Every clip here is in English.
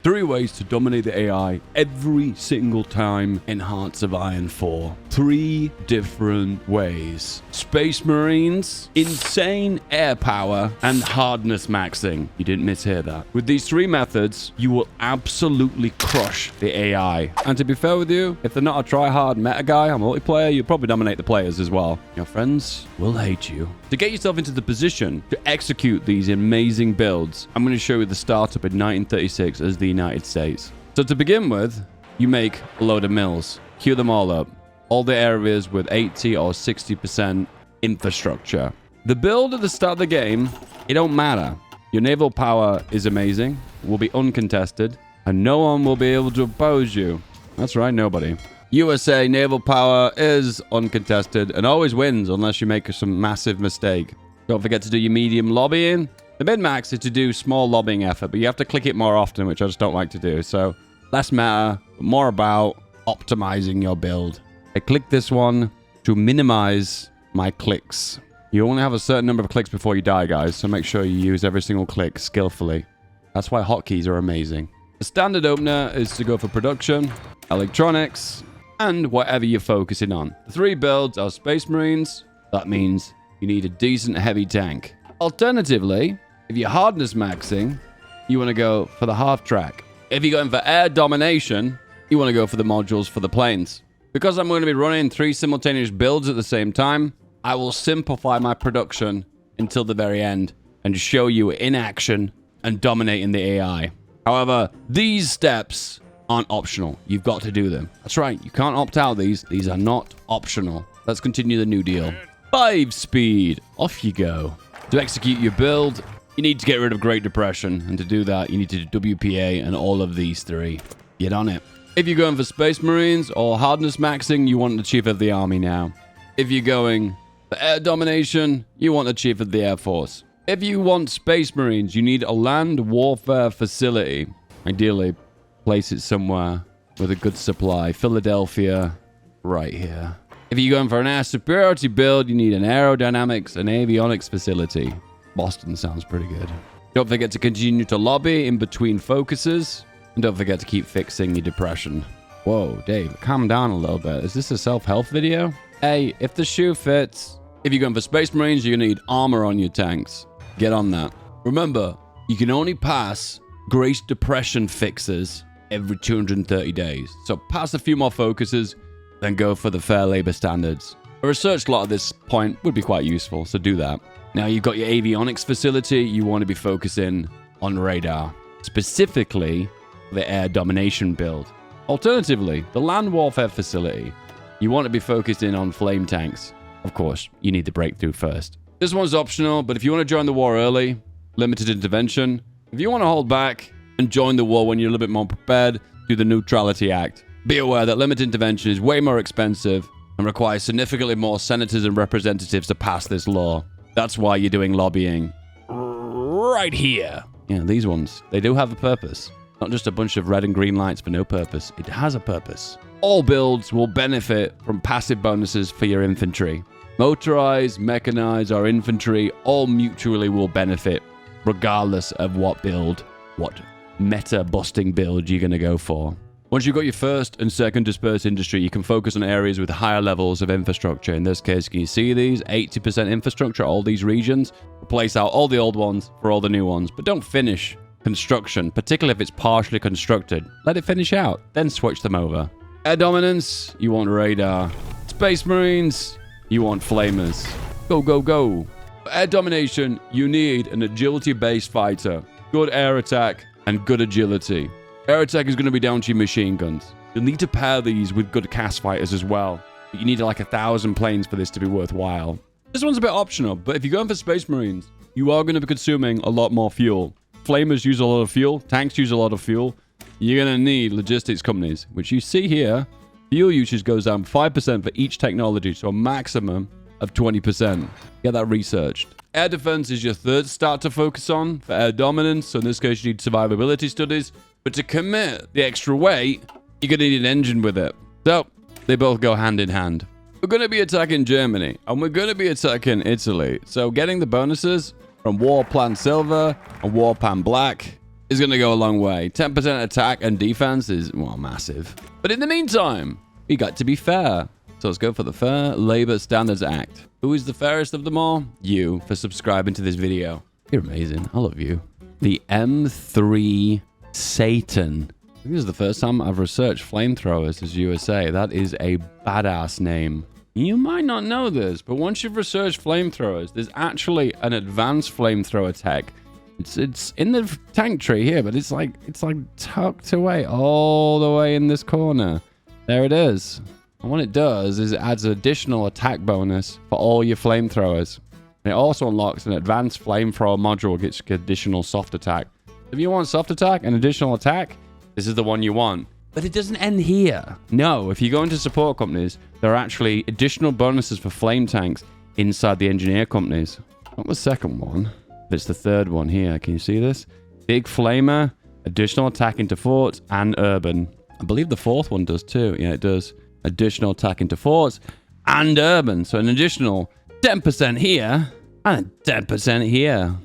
3 ways to dominate the AI every single time in Hearts of Iron 4. 3 different ways. Space Marines, insane air power, and hardness maxing. You didn't mishear that. With these 3 methods, you will absolutely crush the AI. And to be fair with you, if they're not a try-hard meta guy or multiplayer, you'll probably dominate the players as well. Your friends will hate you. To get yourself into the position to execute these amazing builds, I'm going to show you the startup in 1936 as the United States. So to begin with, you make a load of mills. Queue them all up. All the areas with 80 or 60% infrastructure. The build at the start of the game, it don't matter. Your naval power is amazing, will be uncontested, and no one will be able to oppose you. That's right, nobody. USA naval power is uncontested and always wins unless you make some massive mistake. Don't forget to do your medium lobbying. The min-max is to do small lobbying effort, but you have to click it more often, which I just don't like to do. So less matter, more about optimizing your build. I click this one to minimize my clicks. You only have a certain number of clicks before you die, guys, so make sure you use every single click skillfully. That's why hotkeys are amazing. The standard opener is to go for production, electronics, and whatever you're focusing on. The 3 builds are Space Marines. That means you need a decent heavy tank. Alternatively, if you're hardness maxing, you want to go for the half track. If you're going for air domination, you want to go for the modules for the planes. Because I'm going to be running 3 simultaneous builds at the same time, I will simplify my production until the very end and show you in action and dominating the AI. However, these steps aren't optional. You've got to do them. That's right. You can't opt out these. These are not optional. Let's continue the new deal. 5 speed. Off you go. To execute your build, you need to get rid of Great Depression. And to do that, you need to do WPA and all of these 3. Get on it. If you're going for Space Marines or hardness maxing, you want the Chief of the Army now. If you're going for air domination, you want the Chief of the Air Force. If you want Space Marines, you need a land warfare facility. Ideally, place it somewhere with a good supply. Philadelphia, right here. If you're going for an air superiority build, you need an aerodynamics and avionics facility. Boston sounds pretty good. Don't forget to continue to lobby in between focuses. And don't forget to keep fixing your depression. Whoa, Dave, calm down a little bit. Is this a self-help video? Hey, if the shoe fits. If you're going for Space Marines, you're going to need armor on your tanks. Get on that. Remember, you can only pass Great Depression fixes every 230 days. So pass a few more focuses, then go for the fair labor standards. A research lot at this point would be quite useful, so do that. Now you've got your avionics facility, you want to be focusing on radar, specifically the air domination build. Alternatively, the land warfare facility, you want to be focused in on flame tanks. Of course, you need the breakthrough first. This one's optional, but if you want to join the war early, limited intervention. If you want to hold back and join the war when you're a little bit more prepared, do the Neutrality Act. Be aware that limited intervention is way more expensive and requires significantly more senators and representatives to pass this law. That's why you're doing lobbying right here. Yeah, these ones, they do have a purpose. Not just a bunch of red and green lights for no purpose. It has a purpose. All builds will benefit from passive bonuses for your infantry. Motorized, mechanized, or infantry all mutually will benefit, regardless of what build, what meta-busting build you're going to go for. Once you've got your first and second dispersed industry, you can focus on areas with higher levels of infrastructure. In this case, can you see these? 80% infrastructure, all these regions. Replace out all the old ones for all the new ones. But don't finish construction, particularly if it's partially constructed. Let it finish out, then switch them over. Air dominance, you want radar. Space Marines, you want flamers. Go, go, go. For air domination, you need an agility-based fighter. Good air attack and good agility. Air attack is going to be down to your machine guns. You'll need to pair these with good cast fighters as well. But you need like 1,000 planes for this to be worthwhile. This one's a bit optional, but if you're going for Space Marines, you are going to be consuming a lot more fuel. Flamers use a lot of fuel. Tanks use a lot of fuel. You're going to need logistics companies, which you see here. Fuel usage goes down 5% for each technology, so a maximum of 20%. Get that researched. Air defense is your third start to focus on for air dominance. So in this case, you need survivability studies. But to commit the extra weight, you're going to need an engine with it. So they both go hand in hand. We're going to be attacking Germany, and we're going to be attacking Italy. So getting the bonuses from War Plan Silver and War Plan Black is going to go a long way. 10% attack and defense is, well, massive. But in the meantime, we got to be fair. So let's go for the Fair Labor Standards Act. Who is the fairest of them all? You, for subscribing to this video. You're amazing. I love you. The M3 Satan. I think this is the first time I've researched flamethrowers as USA. That is a badass name. You might not know this, but once you've researched flamethrowers, there's actually an advanced flamethrower tech. It's in the tank tree here, but it's like tucked away all the way in this corner. There it is. And what it does is it adds an additional attack bonus for all your flamethrowers. And it also unlocks an advanced flamethrower module which gets additional soft attack. If you want soft attack and additional attack, this is the one you want. But it doesn't end here. No, if you go into support companies, there are actually additional bonuses for flame tanks inside the engineer companies. Not the second one, but it's the third one here. Can you see this? Big flamer, additional attack into forts and urban. I believe the fourth one does too. Yeah, it does. Additional attack into forts and urban. So an additional 10% here and 10% here.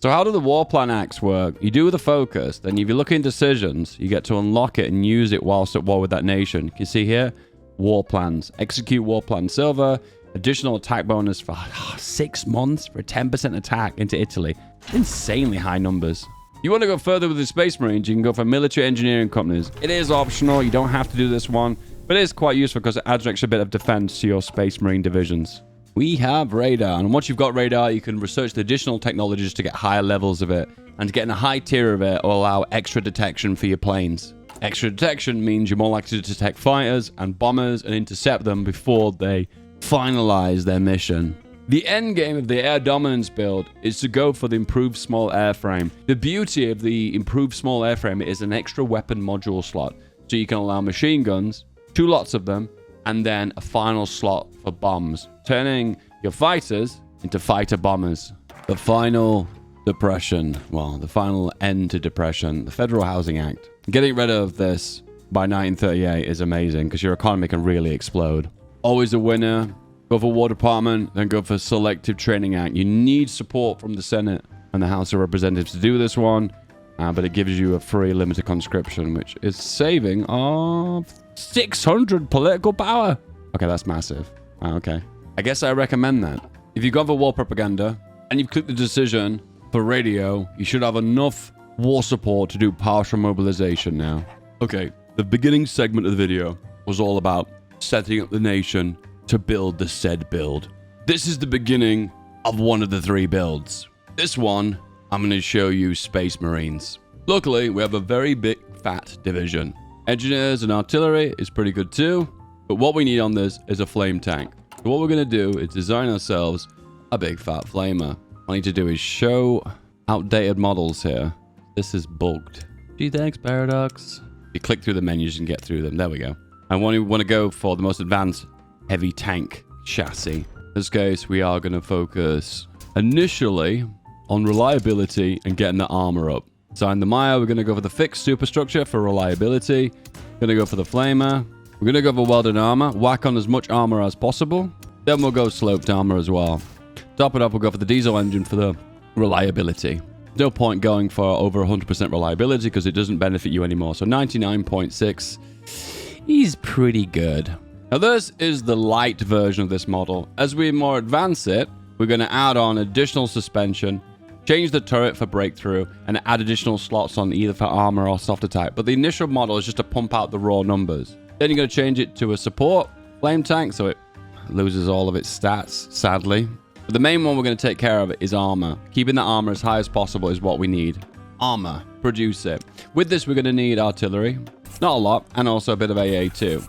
So how do the war plan acts work? You do with a focus, then if you look in decisions, you get to unlock it and use it whilst at war with that nation. You can see here, war plans. Execute war plan silver, additional attack bonus for 6 months for 10% attack into Italy. Insanely high numbers. You want to go further with the Space Marines, you can go for military engineering companies. It is optional, you don't have to do this one, but it is quite useful because it adds an extra bit of defense to your Space Marine divisions. We have radar, and once you've got radar, you can research the additional technologies to get higher levels of it, and getting a high tier of it will allow extra detection for your planes. Extra detection means you're more likely to detect fighters and bombers and intercept them before they finalize their mission. The end game of the air dominance build is to go for the improved small airframe. The beauty of the improved small airframe is an extra weapon module slot, so you can allow machine guns, 2 lots of them, and then a final slot for bombs, turning your fighters into fighter bombers. The final depression, well, the final end to depression, the Federal Housing Act. Getting rid of this by 1938 is amazing because your economy can really explode. Always a winner. Go for War Department, then go for Selective Training Act. You need support from the Senate and the House of Representatives to do this one, but it gives you a free limited conscription, which is saving of 600 political power. Okay, that's massive. Okay. I guess I recommend that. If you've gone for war propaganda and you've clicked the decision for radio, you should have enough war support to do partial mobilization now. Okay, the beginning segment of the video was all about setting up the nation to build the said build. This is the beginning of one of the 3 builds. This one, I'm going to show you Space Marines. Luckily, we have a very big fat division. Engineers and artillery is pretty good too, but what we need on this is a flame tank. So what we're going to do is design ourselves a big fat flamer. All I need to do is show outdated models here. This is bulked. Gee, thanks, Paradox. You click through the menus and get through them. There we go. I want to go for the most advanced heavy tank chassis. In this case, we are going to focus initially on reliability and getting the armor up. So in the Maya, we're going to go for the fixed superstructure for reliability. Going to go for the flamer. We're going to go for welded armor. Whack on as much armor as possible. Then we'll go sloped armor as well. Top it up, we'll go for the diesel engine for the reliability. No point going for over 100% reliability because it doesn't benefit you anymore. So 99.6 is pretty good. Now this is the light version of this model. As we more advance it, we're going to add on additional suspension, change the turret for breakthrough, and add additional slots on either for armor or soft attack. But the initial model is just to pump out the raw numbers. Then you're going to change it to a support flame tank, so it loses all of its stats, sadly. But the main one we're going to take care of is armor. Keeping the armor as high as possible is what we need. Armor. Produce it. With this, we're going to need artillery. Not a lot, and also a bit of AA too.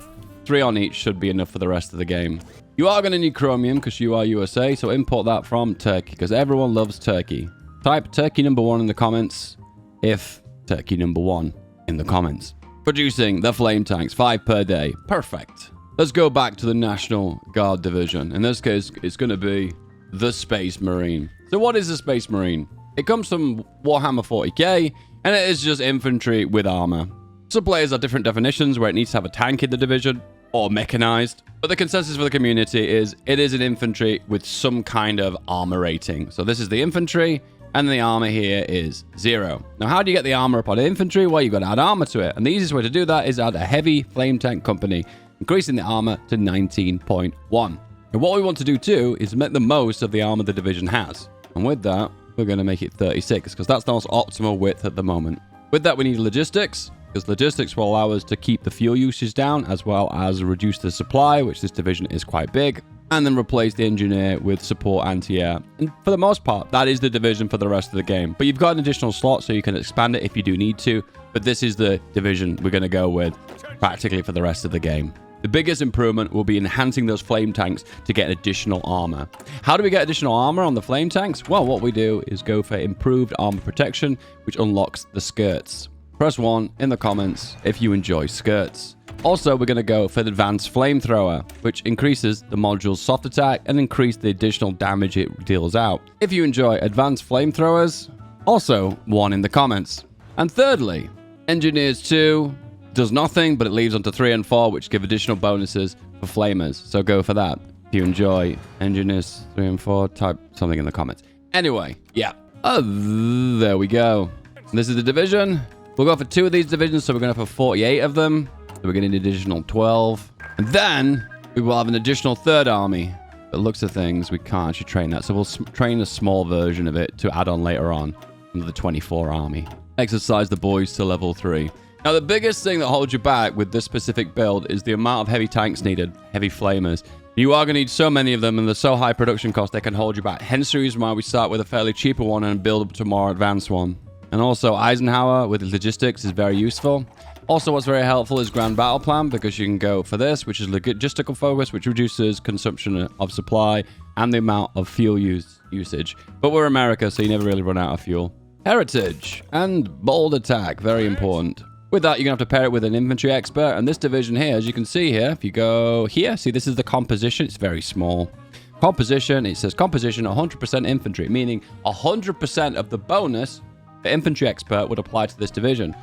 3 on each should be enough for the rest of the game. You are going to need chromium because you are USA, so import that from Turkey because everyone loves Turkey. Type Turkey #1 in the comments if Turkey #1 in the comments. Producing the flame tanks, 5 per day. Perfect. Let's go back to the National Guard Division. In this case, it's going to be the Space Marine. So what is a Space Marine? It comes from Warhammer 40k, and it is just infantry with armor. Some players have different definitions where it needs to have a tank in the division or mechanized, but the consensus for the community is it is an infantry with some kind of armor rating. So this is the infantry, And the armor here is 0. Now, how do you get the armor up on infantry? Well, you've got to add armor to it. And the easiest way to do that is add a heavy flame tank company, increasing the armor to 19.1. And what we want to do too is make the most of the armor the division has. And with that, we're going to make it 36 because that's the most optimal width at the moment. With that, we need logistics, because logistics will allow us to keep the fuel usage down as well as reduce the supply, which this division is quite big, and then replace the engineer with support anti-air. And for the most part, that is the division for the rest of the game. But you've got an additional slot, so you can expand it if you do need to. But this is the division we're going to go with practically for the rest of the game. The biggest improvement will be enhancing those flame tanks to get additional armor. How do we get additional armor on the flame tanks? Well, what we do is go for improved armor protection, which unlocks the skirts. Press 1 in the comments if you enjoy skirts. Also, we're going to go for the advanced flamethrower, which increases the module's soft attack and increase the additional damage it deals out. If you enjoy advanced flamethrowers, also 1 in the comments. And thirdly, Engineers 2 does nothing, but it leaves onto 3 and 4, which give additional bonuses for flamers. So go for that. If you enjoy Engineers 3 and 4, type something in the comments. Anyway, yeah. There we go. This is the division. We'll go for 2 of these divisions, so we're going to have 48 of them. So we're getting an additional 12. And then we will have an additional 3rd army. But looks of things, we can't actually train that. So we'll train a small version of it to add on later on under the 24 army. Exercise the boys to level 3. Now, the biggest thing that holds you back with this specific build is the amount of heavy tanks needed, heavy flamers. You are going to need so many of them, and they're so high production cost, they can hold you back. Hence the reason why we start with a fairly cheaper one and build up to a more advanced one. And also, Eisenhower with logistics is very useful. Also, what's very helpful is Grand Battle Plan, because you can go for this, which is logistical focus, which reduces consumption of supply and the amount of fuel usage. But we're America, so you never really run out of fuel. Heritage and bold attack, very important. With that, you're going to have to pair it with an infantry expert. And this division here, as you can see here, if you go here, see, this is the composition. It's very small. Composition, it says composition 100% infantry, meaning 100% of the bonus the infantry expert would apply to this division,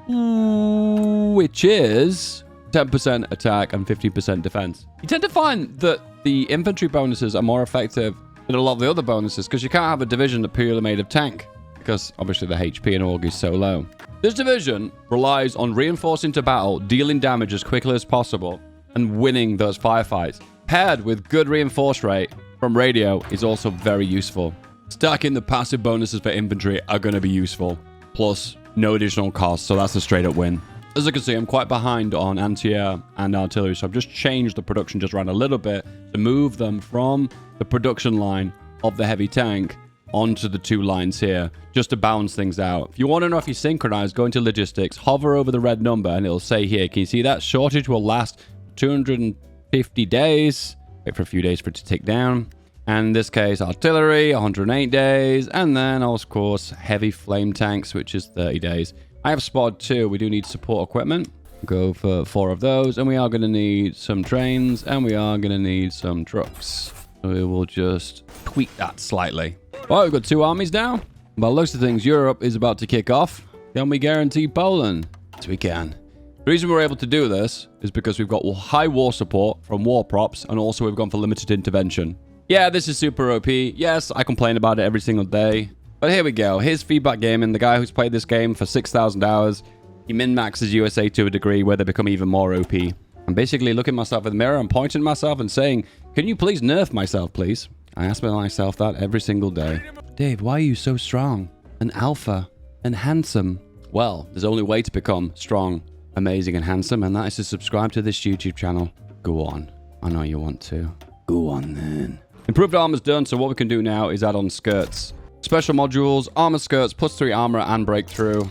which is 10% attack and 15% defense. You tend to find that the infantry bonuses are more effective than a lot of the other bonuses because you can't have a division that's purely made of tank because obviously the HP and AUG is so low. This division relies on reinforcing to battle, dealing damage as quickly as possible, and winning those firefights. Paired with good reinforce rate from radio is also very useful. Stacking the passive bonuses for infantry are going to be useful, plus no additional cost, so that's a straight up win. As you can see, I'm quite behind on anti-air and artillery, so I've just changed the production just around a little bit to move them from the production line of the heavy tank onto the 2 lines here, just to balance things out. If you want to know if you're synchronized, go into logistics, hover over the red number, and it'll say here, can you see that? Shortage will last 250 days. Wait for a few days for it to tick down. And in this case, artillery, 108 days. And then, of course, heavy flame tanks, which is 30 days. I have spotted 2. We do need support equipment. Go for 4 of those. And we are going to need some trains. And we are going to need some trucks. So we will just tweak that slightly. Well, we've got 2 armies now. By the looks of things, Europe is about to kick off. Can we guarantee Poland? Yes, we can. The reason we're able to do this is because we've got high war support from war props, and also we've gone for limited intervention. Yeah, this is super OP. Yes, I complain about it every single day. But here we go. Here's Feedback Gaming, the guy who's played this game for 6,000 hours. He min-maxes USA to a degree where they become even more OP. I'm basically looking at myself in the mirror and pointing at myself and saying, can you please nerf myself, please? I ask myself that every single day. Dave, why are you so strong and alpha and handsome? Well, there's only a way to become strong, amazing, and handsome, and that is to subscribe to this YouTube channel. Go on. I know you want to. Go on then. Improved armor's done, so what we can do now is add on skirts. Special modules, armor skirts, +3 armor and breakthrough.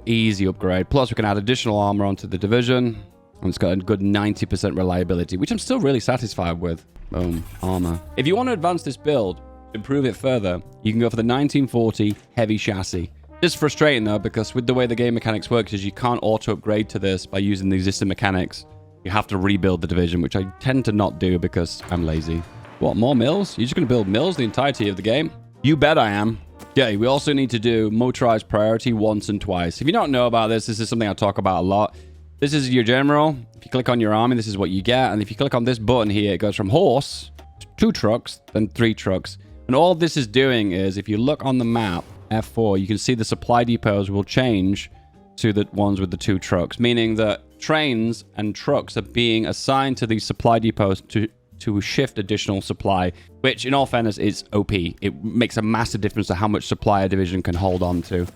Easy upgrade. Plus, we can add additional armor onto the division. And it's got a good 90% reliability, which I'm still really satisfied with. Boom, armor. If you want to advance this build, improve it further, you can go for the 1940 heavy chassis. This is frustrating though, because with the way the game mechanics works is you can't auto-upgrade to this by using the existing mechanics. You have to rebuild the division, which I tend to not do because I'm lazy. What, more mills? You're just going to build mills the entirety of the game? You bet I am. Okay, we also need to do motorized priority once and twice. If you don't know about this, this is something I talk about a lot. This is your general. If you click on your army, this is what you get. And if you click on this button here, it goes from horse to 2 trucks, then 3 trucks. And all this is doing is, if you look on the map, F4, you can see the supply depots will change to the ones with the 2 trucks, meaning that trains and trucks are being assigned to these supply depots to shift additional supply, which in all fairness is OP. It makes a massive difference to how much supply a division can hold on to. And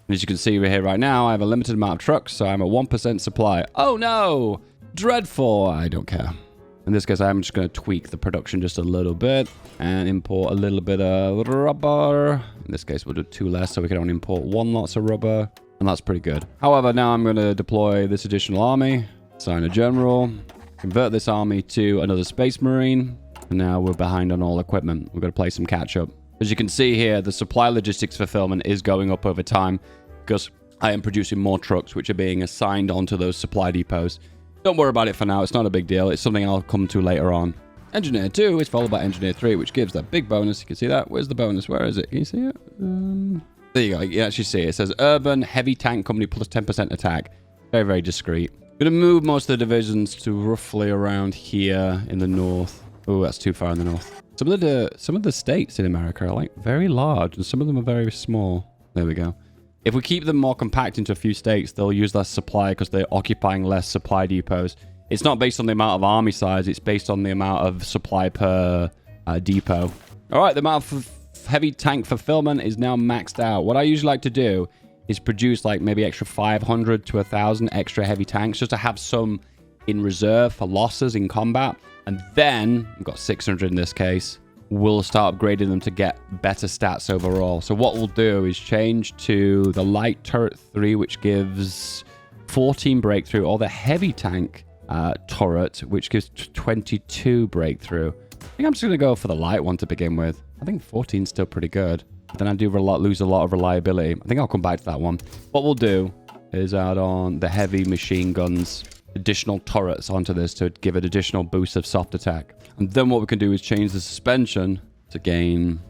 as you can see over here right now, I have a limited amount of trucks, so I'm at 1% supply. Oh no! Dreadful! I don't care. In this case, I'm just going to tweak the production just a little bit and import a little bit of rubber. In this case, we'll do 2 less, so we can only import 1 lots of rubber. And that's pretty good. However, now I'm going to deploy this additional army, assign a general, convert this army to another space marine. And now we're behind on all equipment. We're going to play some catch up. As you can see here, the supply logistics fulfillment is going up over time because I am producing more trucks, which are being assigned onto those supply depots. Don't worry about it for now. It's not a big deal. It's something I'll come to later on. Engineer 2 is followed by Engineer 3, which gives that big bonus. You can see that. Where's the bonus? Where is it? Can you see it? There you go. You can actually see it. It says Urban Heavy Tank Company plus 10% attack. Very, very discreet. I'm going to move most of the divisions to roughly around here in the north. Oh, that's too far in the north. Some of the states in America are like very large, and some of them are very small. There we go. If we keep them more compact into a few states, they'll use less supply because they're occupying less supply depots. It's not based on the amount of army size. It's based on the amount of supply per depot. All right, the amount of heavy tank fulfillment is now maxed out. What I usually like to do is produce like maybe extra 500 to 1,000 extra heavy tanks just to have some in reserve for losses in combat. And then, we've got 600 in this case, we'll start upgrading them to get better stats overall. So what we'll do is change to the light turret 3, which gives 14 breakthrough, or the heavy tank turret, which gives 22 breakthrough. I think I'm just going to go for the light one to begin with. I think 14 is still pretty good. But then I do lose a lot of reliability. I think I'll come back to that one. What we'll do is add on the heavy machine guns, additional turrets onto this to give it additional boost of soft attack. And then what we can do is change the suspension to gain,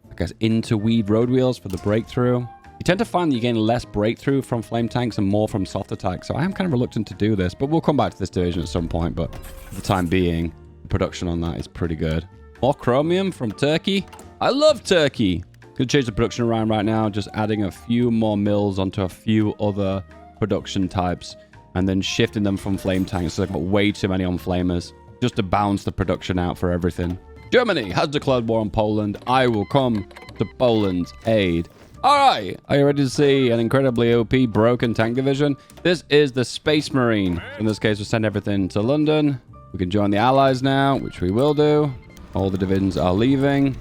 I guess, interweave road wheels for the breakthrough. You tend to find that you gain less breakthrough from flame tanks and more from soft attack. So I am kind of reluctant to do this, but we'll come back to this division at some point. But for the time being, the production on that is pretty good. More chromium from Turkey. I love Turkey. Could change the production around right now, just adding a few more mills onto a few other production types and then shifting them from flame tanks. So I've got way too many on flamers just to balance the production out for everything. Germany has declared war on Poland. I will come to Poland's aid. All right, are you ready to see an incredibly OP broken tank division? This is the Space Marine. In this case, we'll send everything to London. We can join the Allies now, which we will do. All the divisions are leaving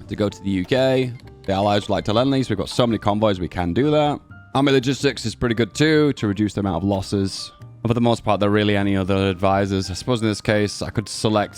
to go to the UK. The Allies would like to lend these. We've got so many convoys, we can do that. Army logistics is pretty good too, to reduce the amount of losses. And for the most part, there are really any other advisors. I suppose in this case, I could select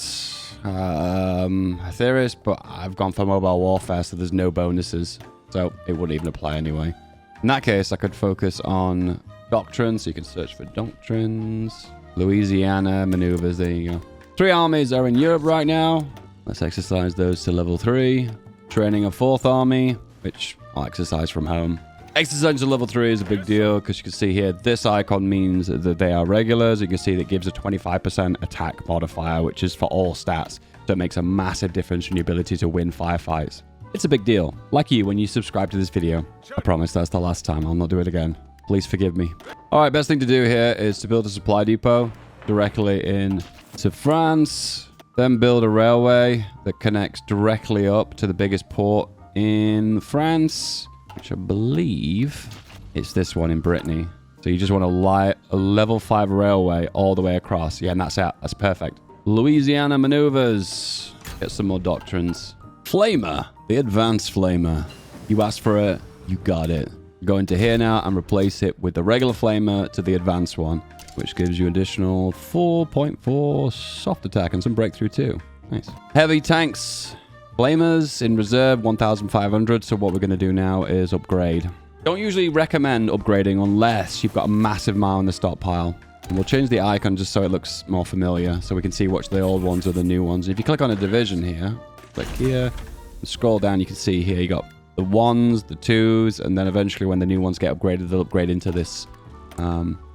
Atheris, but I've gone for mobile warfare, so there's no bonuses. So it wouldn't even apply anyway. In that case, I could focus on doctrines, so you can search for doctrines. Louisiana maneuvers, there you go. 3 armies are in Europe right now. Let's exercise those to level 3. Training a 4th army, which I'll exercise from home. Exercise to level 3 is a big deal because you can see here, this icon means that they are regulars. You can see that gives a 25% attack modifier, which is for all stats. So it makes a massive difference in your ability to win firefights. It's a big deal. Like you, when you subscribe to this video. I promise that's the last time. I'll not do it again. Please forgive me. All right, best thing to do here is to build a supply depot directly into France. Then build a railway that connects directly up to the biggest port in France, which I believe it's this one in Brittany. So you just want a level 5 railway all the way across. Yeah, and that's it. That's perfect. Louisiana maneuvers. Get some more doctrines. Flamer. The advanced flamer. You asked for it. You got it. Go into here now and replace it with the regular flamer to the advanced one, which gives you additional 4.4 soft attack and some breakthrough too. Nice. Heavy tanks. Flamers in reserve, 1,500. So what we're going to do now is upgrade. Don't usually recommend upgrading unless you've got a massive amount in the stockpile. And we'll change the icon just so it looks more familiar, so we can see which the old ones are the new ones. And if you click on a division here, click here, and scroll down, you can see here you got the 1s, the 2s, and then eventually when the new ones get upgraded, they'll upgrade into this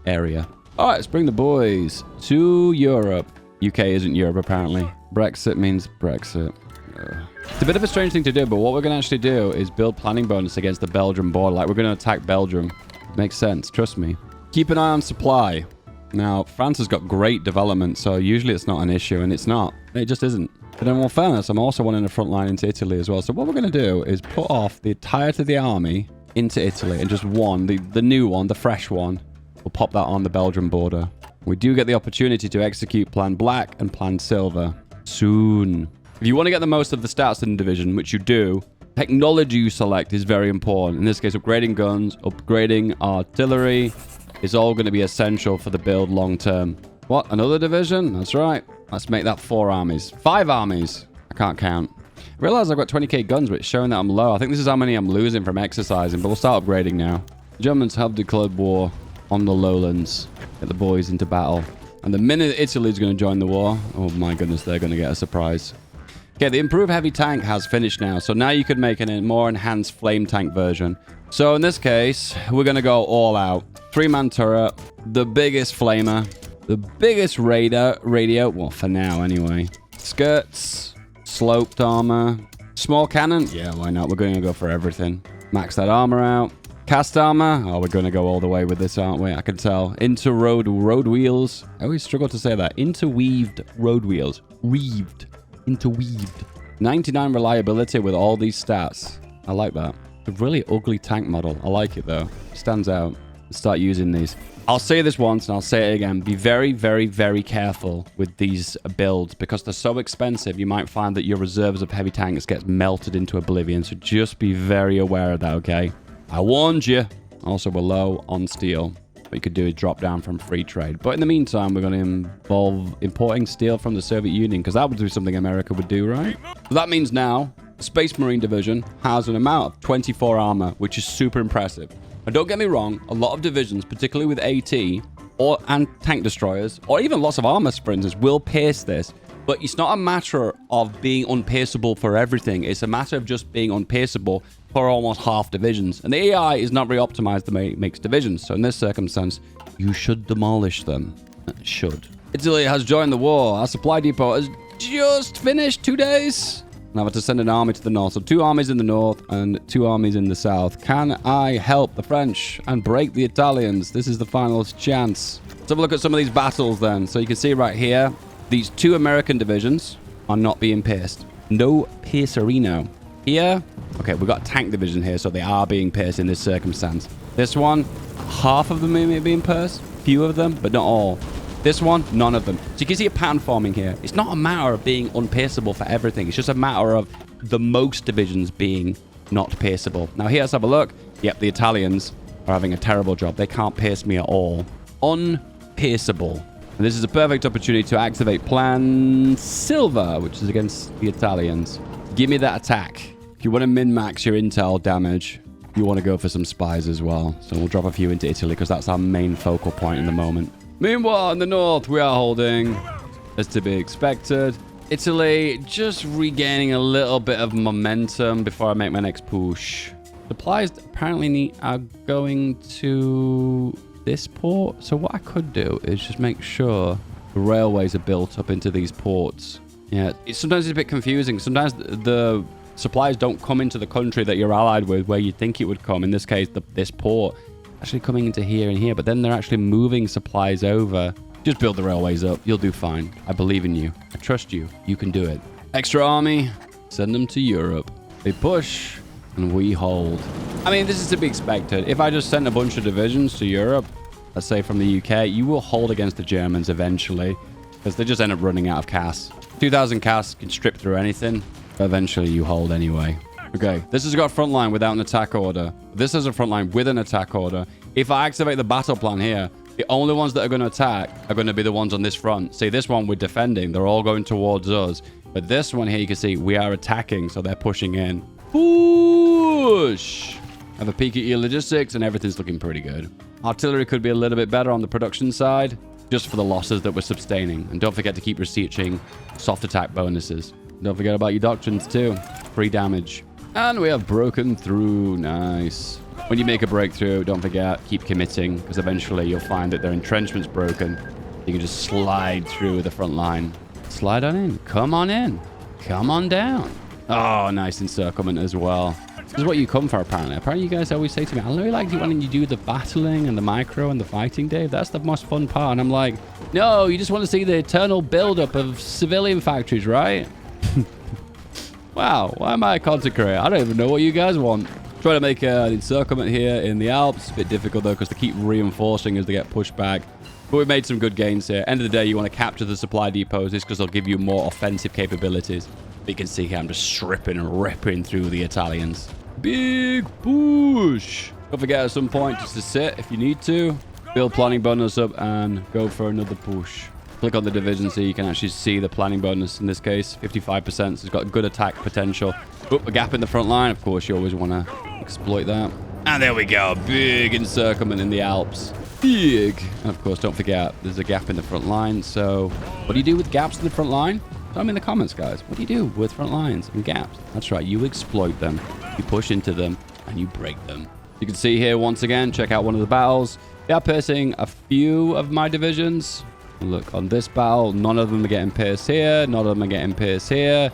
area. All right, let's bring the boys to Europe. UK isn't Europe, apparently. Brexit means Brexit. It's a bit of a strange thing to do, but what we're going to actually do is build planning bonus against the Belgium border. Like, we're going to attack Belgium. Makes sense. Trust me. Keep an eye on supply. Now, France has got great development, so usually it's not an issue, and it's not. It just isn't. But in all fairness, I'm also wanting a front line into Italy as well. So what we're going to do is put off the entirety of the army into Italy, and just one, the new one, the fresh one, we'll pop that on the Belgium border. We do get the opportunity to execute Plan Black and Plan Silver soon. If you want to get the most of the stats in the division, which you do, technology you select is very important. In this case, upgrading guns, upgrading artillery is all going to be essential for the build long term. What? Another division? That's right. Let's make that 4 armies. 5 armies. I can't count. I realize I've got 20k guns, but it's showing that I'm low. I think this is how many I'm losing from exercising, but we'll start upgrading now. The Germans have declared war on the lowlands. Get the boys into battle. And the minute Italy's going to join the war, oh my goodness, they're going to get a surprise. Okay, the improved heavy tank has finished now. So now you could make a more enhanced flame tank version. So in this case, we're going to go all out. 3-man turret, the biggest flamer, the biggest radio, well, for now anyway. Skirts, sloped armor, small cannon. Yeah, why not? We're going to go for everything. Max that armor out. Cast armor. Oh, we're going to go all the way with this, aren't we? I can tell. Road wheels. I always struggle to say that. Interweaved road wheels. Reeved. Interweaved. 99 reliability with all these stats. I like that. A really ugly tank model. I like it though. Stands out. Let's start using these. I'll say this once and I'll say it again. Be very, very, very careful with these builds because they're so expensive. You might find that your reserves of heavy tanks gets melted into oblivion. So just be very aware of that, okay? I warned you. Also, we're low on steel. What you could do is drop down from free trade. But in the meantime, we're going to involve importing steel from the Soviet Union because that would be something America would do, right? So that means now the Space Marine Division has an amount of 24 armor, which is super impressive. And don't get me wrong, a lot of divisions, particularly with AT and tank destroyers, or even lots of armor sprinters, will pierce this. But it's not a matter of being unpierceable for everything. It's a matter of just being unpierceable for almost half divisions. And the AI is not very optimized the way it makes divisions. So in this circumstance, you should demolish them. Should. Italy has joined the war. Our supply depot has just finished 2 days. Now I have to send an army to the north. So 2 armies in the north and 2 armies in the south. Can I help the French and break the Italians? This is the final chance. Let's have a look at some of these battles then. So you can see right here, these 2 American divisions are not being pierced. No piercerino. Here, okay, we've got a tank division here, so they are being pierced in this circumstance. This one, half of them are being pierced. Few of them, but not all. This one, none of them. So you can see a pattern forming here. It's not a matter of being unpierceable for everything. It's just a matter of the most divisions being not pierceable. Now here, let's have a look. Yep, the Italians are having a terrible job. They can't pierce me at all. Unpierceable. And this is a perfect opportunity to activate Plan Silver, which is against the Italians. Give me that attack. If you want to min-max your intel damage, you want to go for some spies as well. So we'll drop a few into Italy because that's our main focal point in the moment. Meanwhile, in the north, we are holding, as to be expected. Italy just regaining a little bit of momentum before I make my next push. Supplies apparently are going to this port. So what I could do is just make sure the railways are built up into these ports. Yeah, sometimes it's a bit confusing. Sometimes the supplies don't come into the country that you're allied with where you think it would come. In this case, this port actually coming into here and here, but then they're actually moving supplies over. Just build the railways up. You'll do fine. I believe in you. I trust you. You can do it. Extra army. Send them to Europe. They push and we hold. I mean, this is to be expected. If I just sent a bunch of divisions to Europe, let's say from the UK, you will hold against the Germans eventually because they just end up running out of cash. 2,000 cash can strip through anything. Eventually you hold anyway. Okay, this has got a front line without an attack order. This has a front line with an attack order. If I activate the battle plan here, the only ones that are going to attack are going to be the ones on this front. See, this one we're defending. They're all going towards us. But this one here, you can see we are attacking, so they're pushing in. Push! Have a peek at your logistics, and everything's looking pretty good. Artillery could be a little bit better on the production side, just for the losses that we're sustaining. And don't forget to keep researching soft attack bonuses. Don't forget about your doctrines too. Free damage. And we have broken through. Nice. When you make a breakthrough, don't forget, keep committing, because eventually you'll find that their entrenchment's broken. You can just slide through the front line. Slide on in. Come on in. Come on down. Oh, nice encirclement as well. This is what you come for, apparently. Apparently, you guys always say to me, I really like it when you do the battling and the micro and the fighting, Dave. That's the most fun part. And I'm like, no, you just want to see the eternal buildup of civilian factories, right? Wow, why am I a content creator? I don't even know what you guys want. Trying to make an encirclement here in the Alps. It's a bit difficult, though, because they keep reinforcing as they get pushed back. But we've made some good gains here. End of the day, you want to capture the supply depots because they'll give you more offensive capabilities. But you can see here, I'm just stripping and ripping through the Italians. Big push. Don't forget at some point just to sit if you need to. Build planning bonus up and go for another push. Click on the division so you can actually see the planning bonus. In this case, 55%. So it's got good attack potential. Oh, a gap in the front line. Of course, you always want to exploit that. And there we go. Big encirclement in the Alps. Big. And of course, don't forget, there's a gap in the front line. So what do you do with gaps in the front line? Tell me in the comments, guys. What do you do with front lines and gaps? That's right. You exploit them. You push into them and you break them. You can see here, once again, check out one of the battles. They are piercing a few of my divisions. Look, on this battle, none of them are getting pierced here. None of them are getting pierced here.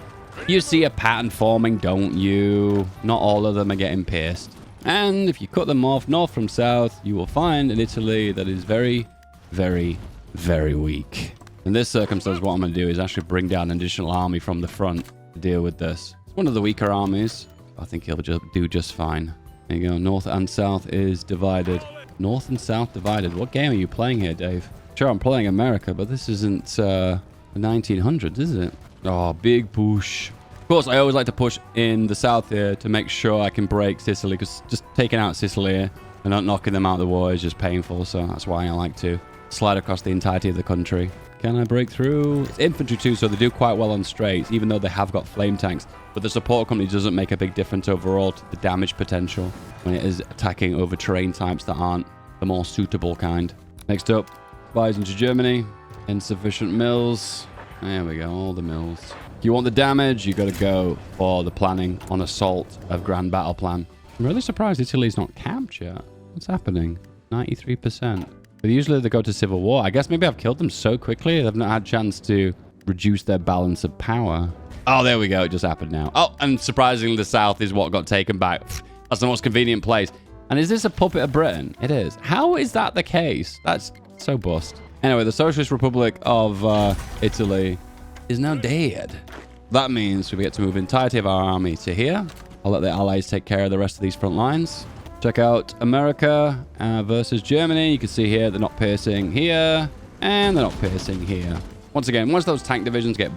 You see a pattern forming, don't you? Not all of them are getting pierced. And if you cut them off north from south, you will find an Italy that is very, very, very weak. In this circumstance, what I'm going to do is actually bring down an additional army from the front to deal with this. It's one of the weaker armies. I think he'll just do just fine. There you go. North and south is divided. North and south divided. What game are you playing here, Dave? Sure, I'm playing America, but this isn't the 1900s, is it? Oh, big push. Of course, I always like to push in the south here to make sure I can break Sicily, because just taking out Sicily here and not knocking them out of the war is just painful, so that's why I like to slide across the entirety of the country. Can I break through? It's infantry too, so they do quite well on straights, even though they have got flame tanks. But the support company doesn't make a big difference overall to the damage potential when it is attacking over terrain types that aren't the more suitable kind. Next up, buys into Germany. Insufficient mills. There we go, all the mills. If you want the damage, you got to go for the planning on assault of Grand Battle Plan. I'm really surprised Italy's not captured. What's happening? 93%. But usually they go to civil war. I guess maybe I've killed them so quickly they've not had a chance to reduce their balance of power. Oh, there we go. It just happened now. Oh, and surprisingly, the south is what got taken back. That's the most convenient place. And is this a puppet of Britain? It is. How is that the case? That's so bust. Anyway, the Socialist Republic of Italy is now dead. That means we get to move the entirety of our army to here. I'll let the Allies take care of the rest of these front lines. Check out America versus Germany. You can see here they're not piercing here, and they're not piercing here. Once again, once those tank divisions get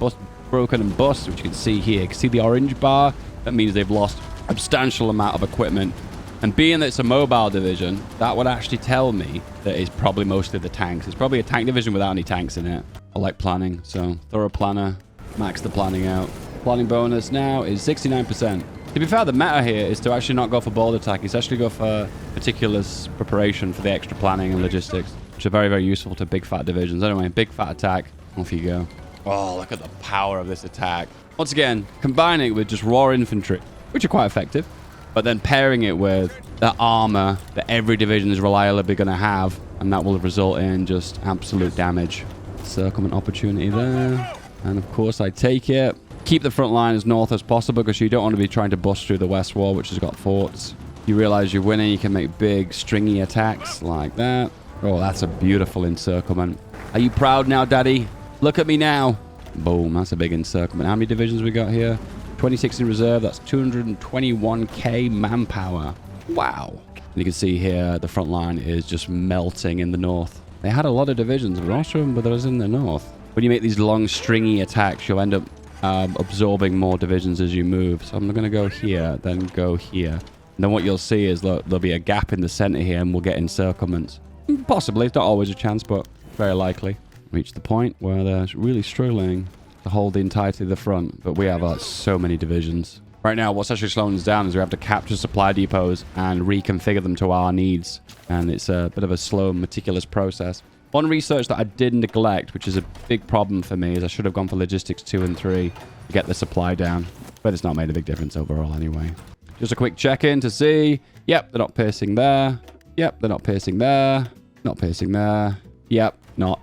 broken and bust, which you can see here, you can see the orange bar. That means they've lost a substantial amount of equipment. And being that it's a mobile division, that would actually tell me that it's probably mostly the tanks. It's probably a tank division without any tanks in it. I like planning, so thorough planner, max the planning out. Planning bonus now is 69%. To be fair, the meta here is to actually not go for bold attack. It's actually go for meticulous preparation for the extra planning and logistics, which are very, very useful to big fat divisions. Anyway, big fat attack. Off you go. Oh, look at the power of this attack. Once again, combining it with just raw infantry, which are quite effective, but then pairing it with the armor that every division is reliably going to have, and that will result in just absolute damage. Circlement opportunity there. And of course, I take it. Keep the front line as north as possible because you don't want to be trying to bust through the west wall, which has got forts. You realize you're winning, you can make big stringy attacks like that. Oh, that's a beautiful encirclement. Are you proud now, Daddy? Look at me now. Boom, that's a big encirclement. How many divisions we got here? 26 in reserve. That's 221k manpower. Wow. And you can see here the front line is just melting in the north. They had a lot of divisions, but most of them were in the north. When you make these long stringy attacks, you'll end up absorbing more divisions as you move. So I'm going to go here, then go here. And then what you'll see is there'll be a gap in the center here and we'll get encirclements. Possibly. It's not always a chance, but very likely. Reach the point where they're really struggling to hold the entirety of the front. But we have so many divisions. Right now, what's actually slowing us down is we have to capture supply depots and reconfigure them to our needs. And it's a bit of a slow, meticulous process. One research that I did neglect, which is a big problem for me, is I should have gone for logistics 2 and 3 to get the supply down. But it's not made a big difference overall anyway. Just a quick check-in to see. Yep, they're not piercing there. Yep, they're not piercing there. Not piercing there. Yep, not.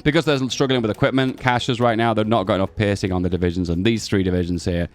Because they're struggling with equipment, caches right now, they've not got enough piercing on the divisions. And these 3 divisions here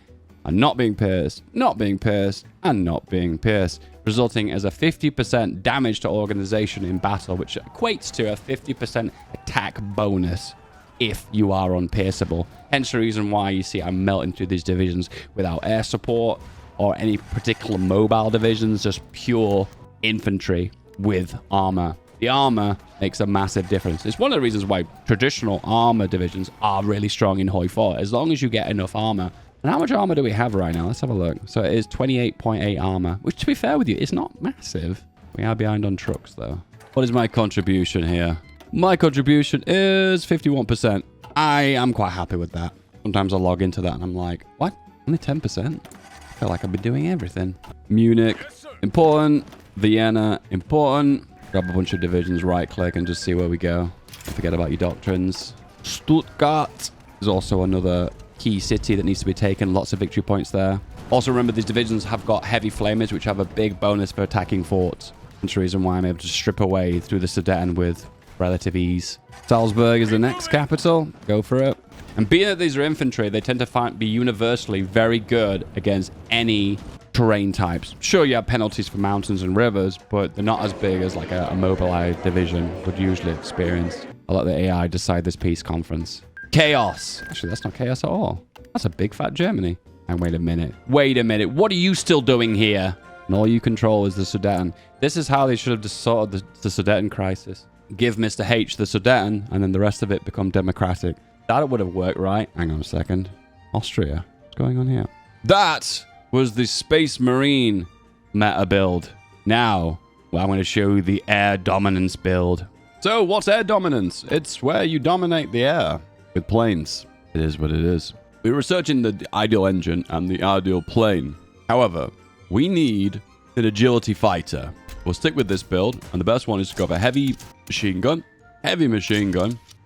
and not being pierced, not being pierced, and not being pierced, resulting as a 50% damage to organization in battle, which equates to a 50% attack bonus if you are unpierceable. Hence the reason why you see I'm melting through these divisions without air support or any particular mobile divisions, just pure infantry with armor. The armor makes a massive difference. It's one of the reasons why traditional armor divisions are really strong in Hoi 4, as long as you get enough armor. And how much armor do we have right now? Let's have a look. So it is 28.8 armor, which, to be fair with you, is not massive. We are behind on trucks, though. What is my contribution here? My contribution is 51%. I am quite happy with that. Sometimes I log into that and I'm like, what? Only 10%? I feel like I've been doing everything. Munich, important. Vienna, important. Grab a bunch of divisions, right-click, and just see where we go. Don't forget about your doctrines. Stuttgart is also another key city that needs to be taken. Lots of victory points there. Also remember, these divisions have got heavy flamers, which have a big bonus for attacking forts. That's the reason why I'm able to strip away through the Sudeten with relative ease. Salzburg is the next capital. Go for it. And being that these are infantry, they tend to be universally very good against any terrain types. Sure, you have penalties for mountains and rivers, but they're not as big as like a mobilized division would usually experience. I'll let the AI decide this peace conference. Chaos. Actually, that's not chaos at all. That's a big fat Germany. And wait a minute. Wait a minute. What are you still doing here? And all you control is the Sudeten. This is how they should have sorted the Sudeten crisis. Give Mr. H the Sudeten, and then the rest of it become democratic. That would have worked, right? Hang on a second. Austria. What's going on here? That was the Space Marine meta build. Now, I'm going to show you the air dominance build. So, what's air dominance? It's where you dominate the air with planes. It is what it is. We're researching the ideal engine and the ideal plane. However, we need an agility fighter. We'll stick with this build, and the best one is to go for heavy machine gun,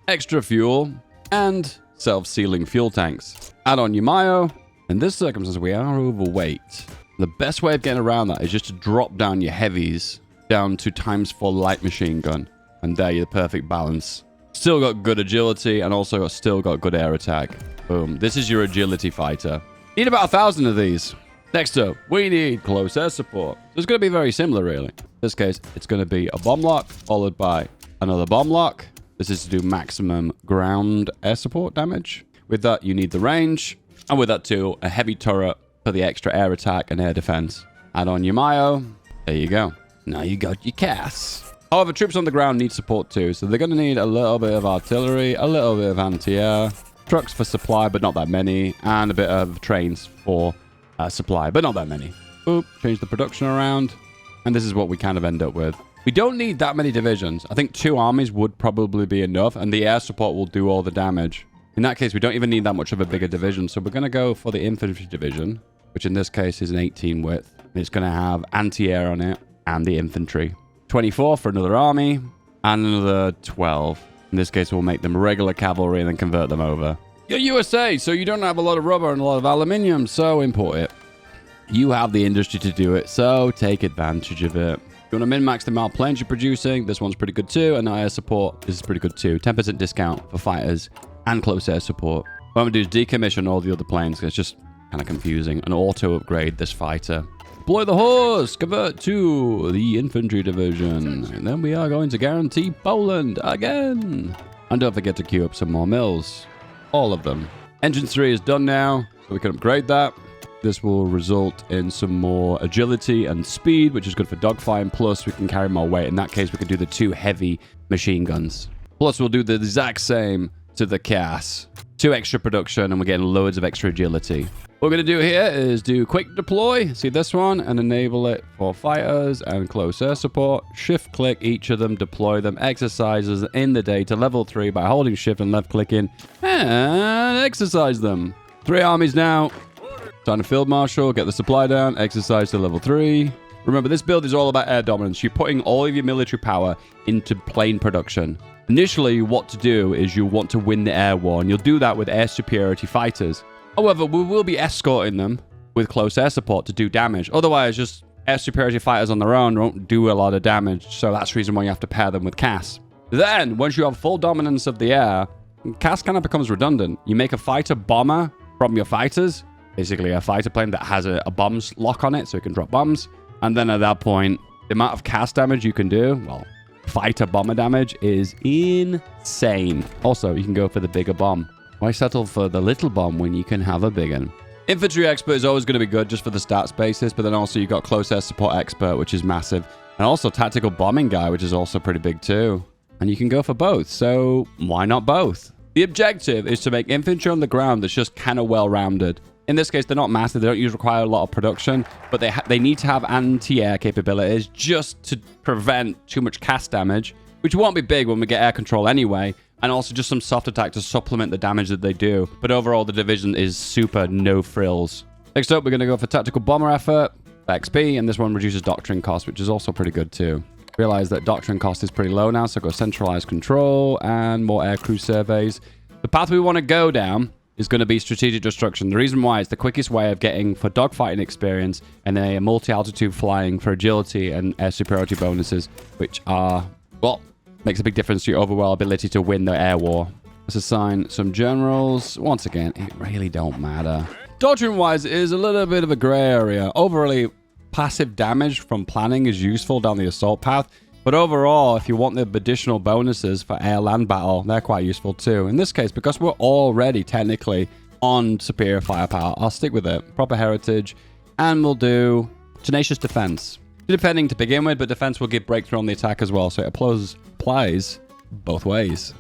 extra fuel, and self-sealing fuel tanks. Add on your Mayo. In this circumstance, we are overweight. The best way of getting around that is just to drop down your heavies down to ×4 light machine gun. And there you're the perfect balance. Still got good agility and also still got good air attack. Boom. This is your agility fighter. Need about 1,000 of these. Next up, we need close air support. So it's going to be very similar, really. In this case, it's going to be a bomb lock followed by another bomb lock. This is to do maximum ground air support damage. With that, you need the range. And with that too, a heavy turret for the extra air attack and air defense. Add on your Mayo. There you go. Now you got your CAS. However, troops on the ground need support too. So they're going to need a little bit of artillery, a little bit of anti-air, trucks for supply, but not that many, and a bit of trains for supply, but not that many. Boop, change the production around. And this is what we kind of end up with. We don't need that many divisions. I think 2 armies would probably be enough, and the air support will do all the damage. In that case, we don't even need that much of a bigger division. So we're going to go for the infantry division, which in this case is an 18 width. And it's going to have anti-air on it and the infantry. 24 for another army and another 12. In this case, we'll make them regular cavalry and then convert them over. You're USA, so you don't have a lot of rubber and a lot of aluminium, so import it. You have the industry to do it, so take advantage of it. You want to min-max the amount of planes you're producing, this one's pretty good too, and now air support, this is pretty good too. 10% discount for fighters and close air support. What I'm going to do is decommission all the other planes, because it's just kind of confusing, and auto-upgrade this fighter. Deploy the horse, convert to the infantry division, and then we are going to guarantee Poland again. And don't forget to queue up some more mills. All of them. Engine 3 is done now, so we can upgrade that. This will result in some more agility and speed, which is good for dogfighting. Plus, we can carry more weight. In that case, we can do the 2 heavy machine guns. Plus, we'll do the exact same to the CAS. 2 extra production, and we're getting loads of extra agility. What we're going to do here is do quick deploy. See this one? And enable it for fighters and close air support. Shift click each of them, deploy them, exercises in the day to level 3 by holding shift and left clicking, and exercise them. 3 armies now. Sign a field marshal, get the supply down, exercise to level 3. Remember, this build is all about air dominance. You're putting all of your military power into plane production. Initially, what to do is you want to win the air war, and you'll do that with air superiority fighters. However, we will be escorting them with close air support to do damage. Otherwise, just air superiority fighters on their own won't do a lot of damage, so that's the reason why you have to pair them with CAS. Then, once you have full dominance of the air, CAS kind of becomes redundant. You make a fighter bomber from your fighters, basically a fighter plane that has a bombs lock on it, so it can drop bombs. And then at that point, the amount of cast damage you can do, well, fighter bomber damage is insane. Also, you can go for the bigger bomb. Why settle for the little bomb when you can have a big one? Infantry expert is always going to be good just for the stats basis, but then also you've got close air support expert, which is massive. And also tactical bombing guy, which is also pretty big too. And you can go for both, so why not both? The objective is to make infantry on the ground that's just kind of well-rounded. In this case, they're not massive. They don't usually require a lot of production, but they need to have anti-air capabilities just to prevent too much cast damage, which won't be big when we get air control anyway, and also just some soft attack to supplement the damage that they do. But overall, the division is super no frills. Next up, we're going to go for tactical bomber effort, XP, and this one reduces doctrine cost, which is also pretty good too. Realize that doctrine cost is pretty low now, so go centralized control and more aircrew surveys. The path we want to go down is going to be strategic destruction. The reason why is the quickest way of getting for dogfighting experience and a multi-altitude flying for agility and air superiority bonuses, which are, well, makes a big difference to your overall ability to win the air war. Let's assign some generals. Once again, it really don't matter. Doctrine-wise, it is a little bit of a gray area. Overly passive damage from planning is useful down the assault path, but overall, if you want the additional bonuses for air-land battle, they're quite useful too. In this case, because we're already technically on superior firepower, I'll stick with it. Proper heritage, and we'll do tenacious defense. Defending to begin with, but defense will give breakthrough on the attack as well, so it applies both ways.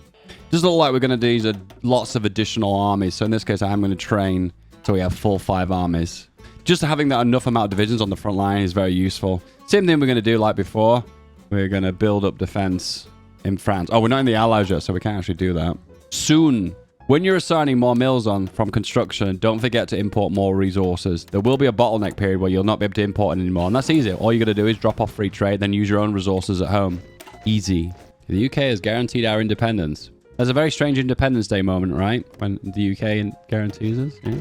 Doesn't look like we're going to do lots of additional armies, so in this case, I am going to train so we have full 5 armies. Just having that enough amount of divisions on the front line is very useful. Same thing we're going to do like before. We're going to build up defense in France. Oh, we're not in the Allies yet, so we can't actually do that. Soon, when you're assigning more mills on from construction, don't forget to import more resources. There will be a bottleneck period where you'll not be able to import anymore, and that's easy. All you got to do is drop off free trade, then use your own resources at home. Easy. The UK has guaranteed our independence. There's a very strange Independence Day moment, right? When the UK guarantees us. Yeah.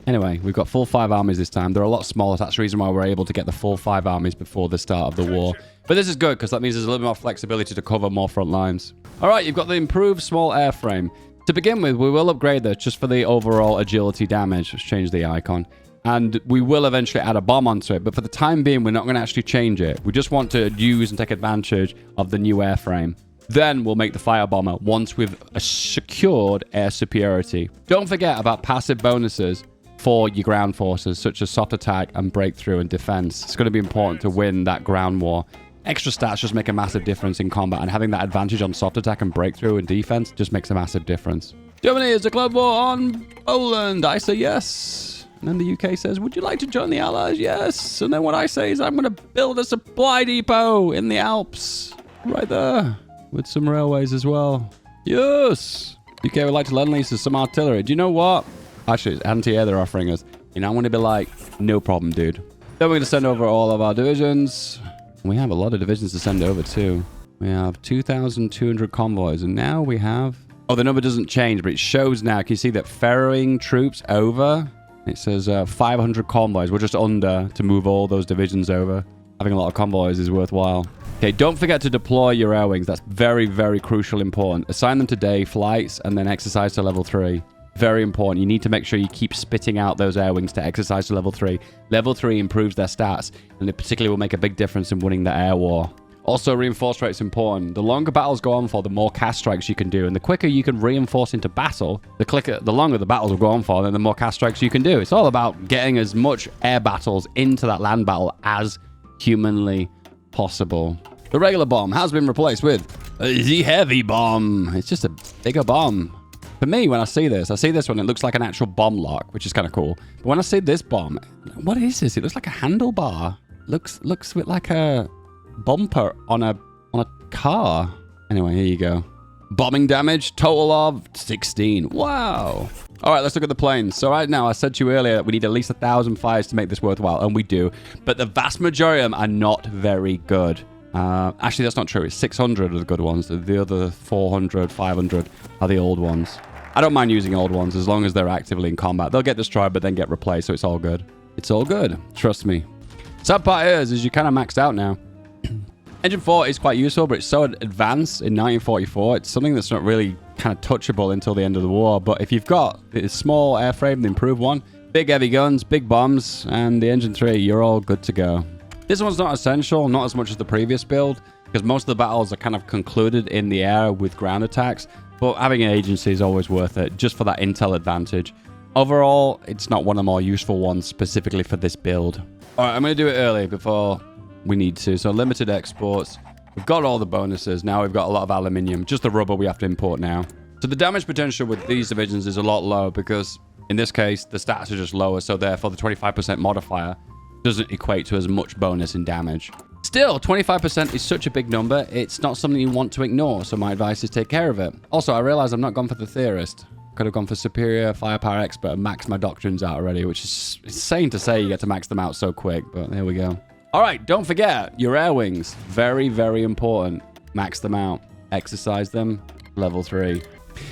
Anyway, we've got full 5 armies this time. They're a lot smaller. That's the reason why we're able to get the full 5 armies before the start of the war. But this is good because that means there's a little bit more flexibility to cover more front lines. All right, you've got the improved small airframe. To begin with, we will upgrade this just for the overall agility damage. Let's change the icon. And we will eventually add a bomb onto it. But for the time being, we're not going to actually change it. We just want to use and take advantage of the new airframe. Then we'll make the fire bomber once we've secured air superiority. Don't forget about passive bonuses for your ground forces, such as soft attack and breakthrough and defense. It's going to be important to win that ground war. Extra stats just make a massive difference in combat, and having that advantage on soft attack and breakthrough and defense just makes a massive difference. Germany is declared war on Poland. I say yes. And then the UK says, would you like to join the Allies? Yes. And then what I say is I'm going to build a supply depot in the Alps. Right there. With some railways as well. Yes. UK would like to lend leases some artillery. Do you know what? Actually, it's anti-air they're offering us. You know, I'm going to be like, no problem, dude. Then we're going to send over all of our divisions. We have a lot of divisions to send over, too. We have 2,200 convoys. And now we have... Oh, the number doesn't change, but it shows now. Can you see that ferrying troops over? It says 500 convoys. We're just under to move all those divisions over. Having a lot of convoys is worthwhile. Okay, don't forget to deploy your air wings. That's very, very crucial important. Assign them to day flights and then exercise to level 3. Very important. You need to make sure you keep spitting out those air wings to exercise to level 3. Level 3 improves their stats, and it particularly will make a big difference in winning the air war. Also, reinforce rate's important. The longer battles go on for, the more cast strikes you can do, and the quicker you can reinforce into battle, the longer the battles will go on for, then the more cast strikes you can do. It's all about getting as much air battles into that land battle as humanly possible. The regular bomb has been replaced with the heavy bomb. It's just a bigger bomb. For me, when I see this one, it looks like an actual bomb lock, which is kind of cool. But when I see this bomb, what is this? It looks like a handlebar. Looks a bit like a bumper on a car. Anyway, here you go. Bombing damage, total of 16. Wow. All right, let's look at the planes. So right now, I said to you earlier that we need at least 1,000 fires to make this worthwhile, and we do. But the vast majority of them are not very good. Actually, that's not true. It's 600 are the good ones. The other 400, 500 are the old ones. I don't mind using old ones as long as they're actively in combat. They'll get destroyed, but then get replaced, so it's all good. It's all good. Trust me. Sad part is you're kind of maxed out now. Engine 4 is quite useful, but it's so advanced in 1944. It's something that's not really kind of touchable until the end of the war. But if you've got the small airframe, the improved one, big heavy guns, big bombs, and the engine 3, you're all good to go. This one's not essential, not as much as the previous build, because most of the battles are kind of concluded in the air with ground attacks, but having an agency is always worth it, just for that intel advantage. Overall, it's not one of the more useful ones specifically for this build. All right, I'm going to do it early before we need to. So limited exports. We've got all the bonuses. Now we've got a lot of aluminium. Just the rubber we have to import now. So the damage potential with these divisions is a lot lower because in this case, the stats are just lower. So therefore, the 25% modifier doesn't equate to as much bonus in damage. Still, 25% is such a big number. It's not something you want to ignore. So my advice is take care of it. Also, I realize I've not gone for the theorist. Could have gone for superior firepower expert and maxed my doctrines out already, which is insane to say you get to max them out so quick, but there we go. All right, don't forget your air wings. Very, very important. Max them out. Exercise them. Level 3.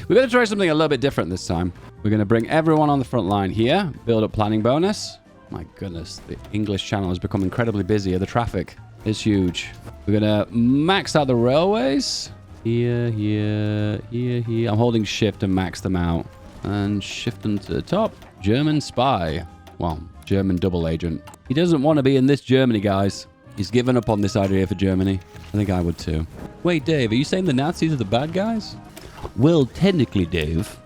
We're going to try something a little bit different this time. We're going to bring everyone on the front line here. Build up planning bonus. My goodness, the English channel has become incredibly busy. The traffic is huge. We're going to max out the railways. Here, here, here, here. I'm holding shift and max them out. And shift them to the top. German spy. Well, German double agent. He doesn't want to be in this Germany, guys. He's given up on this idea for Germany. I think I would too. Wait, Dave, are you saying the Nazis are the bad guys? Well, technically, Dave.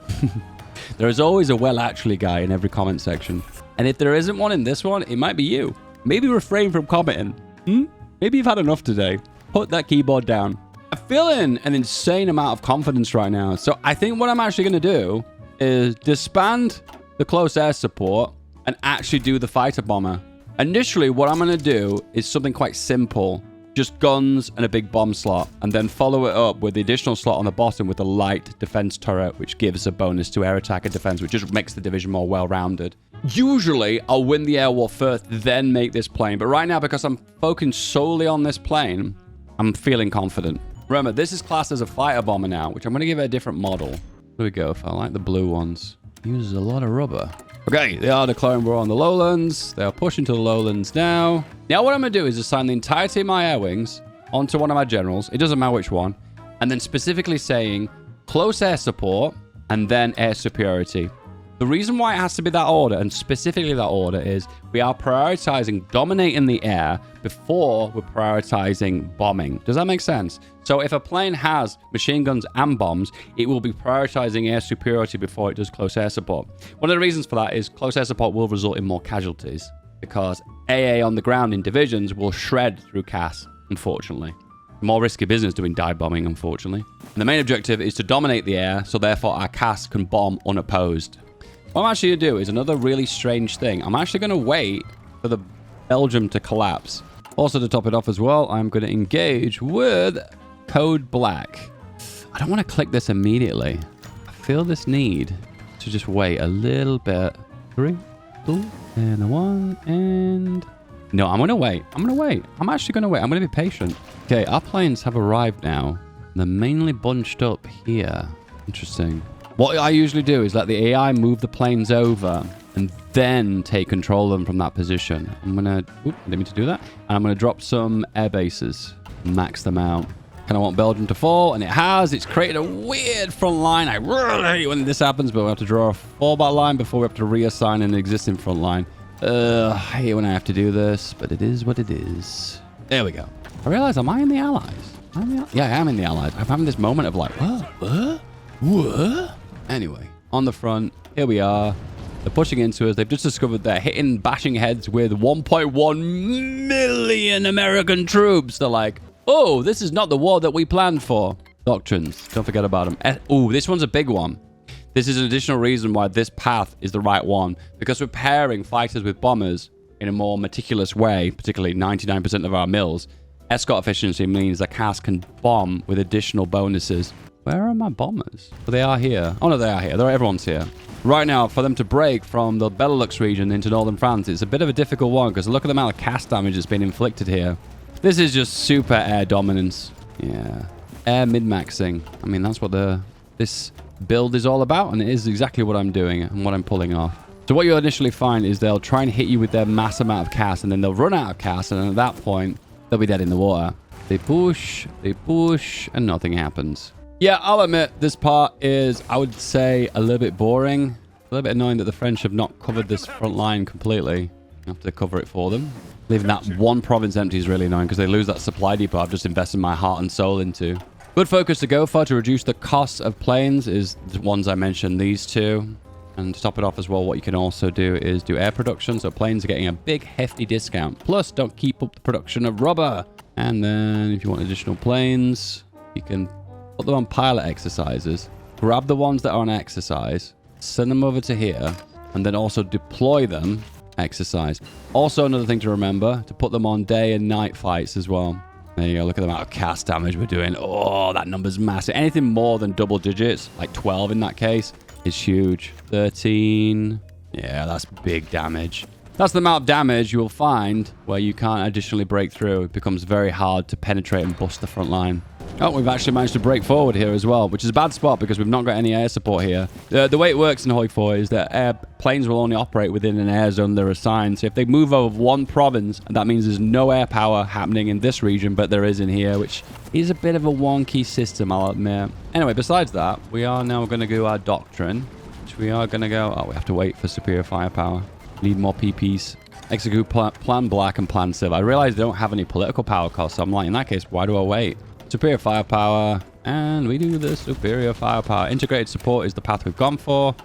There is always a well actually guy in every comment section. And if there isn't one in this one, it might be you. Maybe refrain from commenting. Maybe you've had enough today. Put that keyboard down. I'm feeling an insane amount of confidence right now. So I think what I'm actually going to do is disband the close air support and actually do the fighter bomber. Initially, what I'm going to do is something quite simple. Just guns and a big bomb slot. And then follow it up with the additional slot on the bottom with a light defense turret, which gives a bonus to air attack and defense, which just makes the division more well-rounded. Usually, I'll win the air war first, then make this plane. But right now, because I'm focusing solely on this plane, I'm feeling confident. Remember, this is classed as a fighter bomber now, which I'm going to give it a different model. There we go. If I like the blue ones. Uses a lot of rubber. Okay, they are declaring war on the lowlands. They are pushing to the lowlands now. Now what I'm going to do is assign the entirety of my air wings onto one of my generals. It doesn't matter which one. And then specifically saying close air support and then air superiority. The reason why it has to be that order, and specifically that order, is we are prioritizing dominating the air before we're prioritizing bombing. Does that make sense? So if a plane has machine guns and bombs, it will be prioritizing air superiority before it does close air support. One of the reasons for that is close air support will result in more casualties because AA on the ground in divisions will shred through CAS, unfortunately. More risky business doing dive bombing, unfortunately. And the main objective is to dominate the air, so therefore our CAS can bomb unopposed. What I'm actually going to do is another really strange thing. I'm actually going to wait for the Belgium to collapse. Also, to top it off as well, I'm going to engage with Code Black. I don't want to click this immediately. I feel this need to just wait a little bit. 3, 2, and 1, and... No, I'm going to wait. I'm going to wait. I'm actually going to wait. I'm going to be patient. Okay, our planes have arrived now. They're mainly bunched up here. Interesting. What I usually do is let the AI move the planes over and then take control of them from that position. I'm going to... I didn't mean to do that. And I'm going to drop some air bases. Max them out. Kind of want Belgium to fall, and it has. It's created a weird front line. I really hate when this happens, but we have to draw a fallback line before we have to reassign an existing front line. I hate when I have to do this, but it is what it is. There we go. I realize, am I in the Allies? Yeah, I am in the Allies. I'm having this moment of like, what? Anyway, on the front, here we are. They're pushing into us. They've just discovered they're bashing heads with 1.1 million American troops. They're like, oh, this is not the war that we planned for. Doctrines. Don't forget about them. Oh, this one's a big one. This is an additional reason why this path is the right one. Because we're pairing fighters with bombers in a more meticulous way, particularly 99% of our mills. Escort efficiency means that CAS can bomb with additional bonuses. Where are my bombers? Oh, they are here. Oh, no, they are here. Everyone's here. Right now, for them to break from the Benelux region into northern France, it's a bit of a difficult one because look at the amount of CAS damage that's been inflicted here. This is just super air dominance. Yeah. Air mid-maxing. I mean, that's what this build is all about, and it is exactly what I'm doing and what I'm pulling off. So what you'll initially find is they'll try and hit you with their mass amount of CAS, and then they'll run out of CAS, and at that point, they'll be dead in the water. They push, and nothing happens. Yeah, I'll admit, this part is, I would say, a little bit boring. A little bit annoying that the French have not covered this front line completely. I have to cover it for them. Leaving that one province empty is really annoying because they lose that supply depot I've just invested my heart and soul into. Good focus to go for to reduce the costs of planes is the ones I mentioned, these two. And to top it off as well, what you can also do is do air production. So planes are getting a big, hefty discount. Plus, don't keep up the production of rubber. And then if you want additional planes, you can put them on pilot exercises. Grab the ones that are on exercise, send them over to here, and then also deploy them exercise. Also, another thing to remember, to put them on day and night fights as well. There you go. Look at the amount of cast damage we're doing. Oh, that number's massive. Anything more than double digits, like 12 in that case, is huge. 13. Yeah, that's big damage. That's the amount of damage you will find where you can't additionally break through. It becomes very hard to penetrate and bust the front line. Oh, we've actually managed to break forward here as well, which is a bad spot because we've not got any air support here. The way it works in Hoi 4 is that planes will only operate within an air zone they're assigned. So if they move over one province, that means there's no air power happening in this region, but there is in here, which is a bit of a wonky system, I'll admit. Anyway, besides that, we are now going to do our doctrine, which we are going to go... Oh, we have to wait for superior firepower. Need more PPs. Execute plan black and plan silver. I realize they don't have any political power costs, so I'm like, in that case, why do I wait? Superior firepower, and we do the superior firepower. Integrated support is the path we've gone for.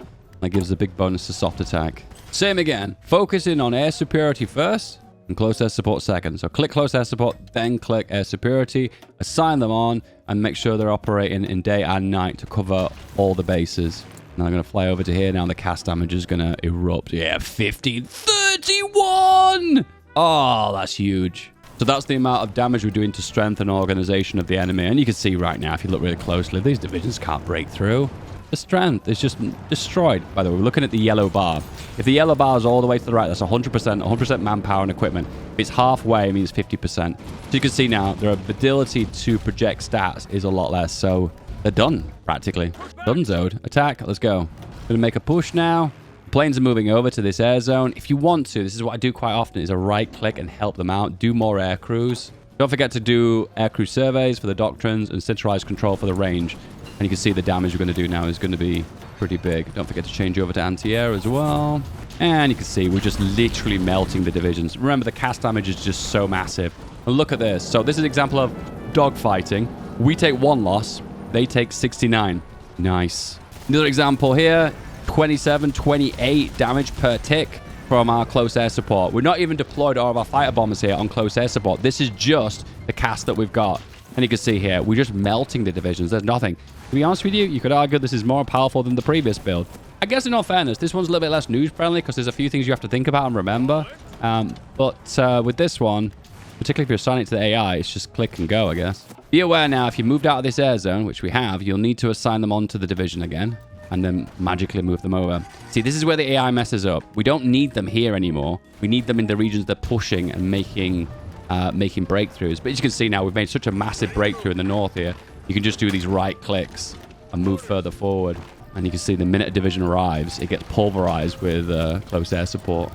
That gives a big bonus to soft attack. Same again. Focusing on air superiority first and close air support second. So click close air support, then click air superiority. Assign them on and make sure they're operating in day and night to cover all the bases. Now I'm going to fly over to here. Now the cast damage is going to erupt. Yeah, 1531! Oh, that's huge. So that's the amount of damage we're doing to strength and organization of the enemy. And you can see right now, if you look really closely, these divisions can't break through. The strength is just destroyed. By the way, we're looking at the yellow bar. If the yellow bar is all the way to the right, that's 100% manpower and equipment. If it's halfway, it means 50%. So you can see now, their ability to project stats is a lot less. So they're done, practically. Dunzoed. Attack. Let's go. Gonna make a push now. Planes are moving over to this air zone. If you want to, this is what I do quite often, is a right click and help them out. Do more air crews. Don't forget to do air crew surveys for the doctrines and centralized control for the range. And you can see the damage we're going to do now is going to be pretty big. Don't forget to change over to anti-air as well. And you can see we're just literally melting the divisions. Remember, the cast damage is just so massive. And look at this. So this is an example of dogfighting. We take 1 loss. They take 69. Nice. Another example here. 27, 28 damage per tick from our close air support. We're not even deployed all of our fighter bombers here on close air support. This is just the cast that we've got. And you can see here, we're just melting the divisions. There's nothing. To be honest with you, you could argue this is more powerful than the previous build. I guess in all fairness, this one's a little bit less news friendly because there's a few things you have to think about and remember. But with this one, particularly if you're assigning it to the AI, it's just click and go, I guess. Be aware now, if you moved out of this air zone, which we have, you'll need to assign them onto the division again. And then magically move them over. See, this is where the AI messes up. We don't need them here anymore. We need them in the regions they're pushing and making breakthroughs. But as you can see now, we've made such a massive breakthrough in the north here. You can just do these right clicks and move further forward. And you can see the minute a division arrives, it gets pulverized with close air support.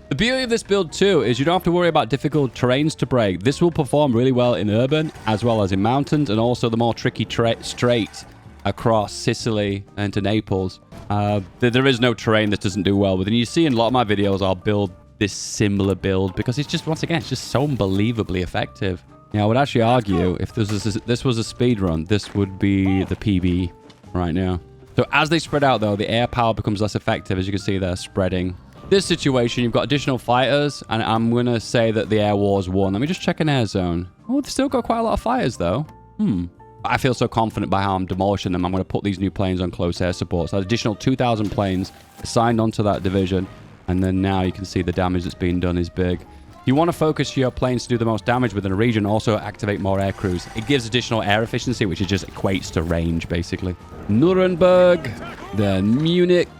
The beauty of this build too is you don't have to worry about difficult terrains to break. This will perform really well in urban as well as in mountains and also the more tricky straits across Sicily and to Naples. There is no terrain that doesn't do well with. And you see in a lot of my videos, I'll build this similar build because it's just, once again, it's just so unbelievably effective. Now, I would actually argue if this was a speed run, this would be the PB right now. So as they spread out, though, the air power becomes less effective. As you can see, they're spreading. This situation, you've got additional fighters, and I'm going to say that the air war's won. Let me just check an air zone. Oh, they've still got quite a lot of fighters, though. I feel so confident by how I'm demolishing them. I'm going to put these new planes on close air support. So additional 2,000 planes assigned onto that division. And then now you can see the damage that's being done is big. If you want to focus your planes to do the most damage within a region, also activate more air crews. It gives additional air efficiency, which just equates to range, basically. Nuremberg, then Munich.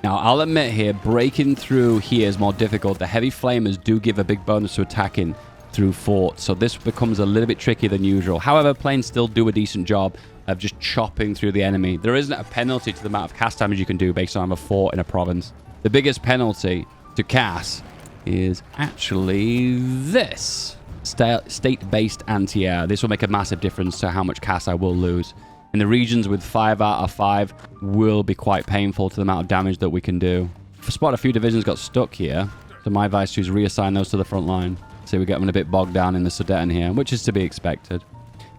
Now, I'll admit here, breaking through here is more difficult. The heavy flamers do give a big bonus to attacking through forts, so this becomes a little bit trickier than usual. However, planes still do a decent job of just chopping through the enemy. There isn't a penalty to the amount of cast damage you can do based on a fort in a province. The biggest penalty to cast is actually this. State-based anti-air. This will make a massive difference to how much cast I will lose. in the regions with 5 out of 5 will be quite painful to the amount of damage that we can do. I spot a few divisions got stuck here, so my advice is reassign those to the front line. So we get them a bit bogged down in the Sudeten here, which is to be expected.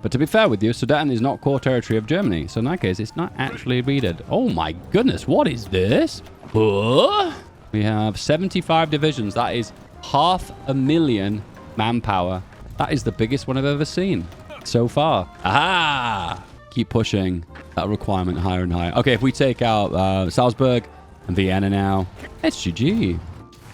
But to be fair with you, Sudeten is not core territory of Germany, so in that case, it's not actually raided. Oh my goodness, what is this? Huh? We have 75 divisions. That is 500,000 manpower. That is the biggest one I've ever seen so far. Aha! Keep pushing that requirement higher and higher. Okay, if we take out Salzburg and Vienna now, it's GG.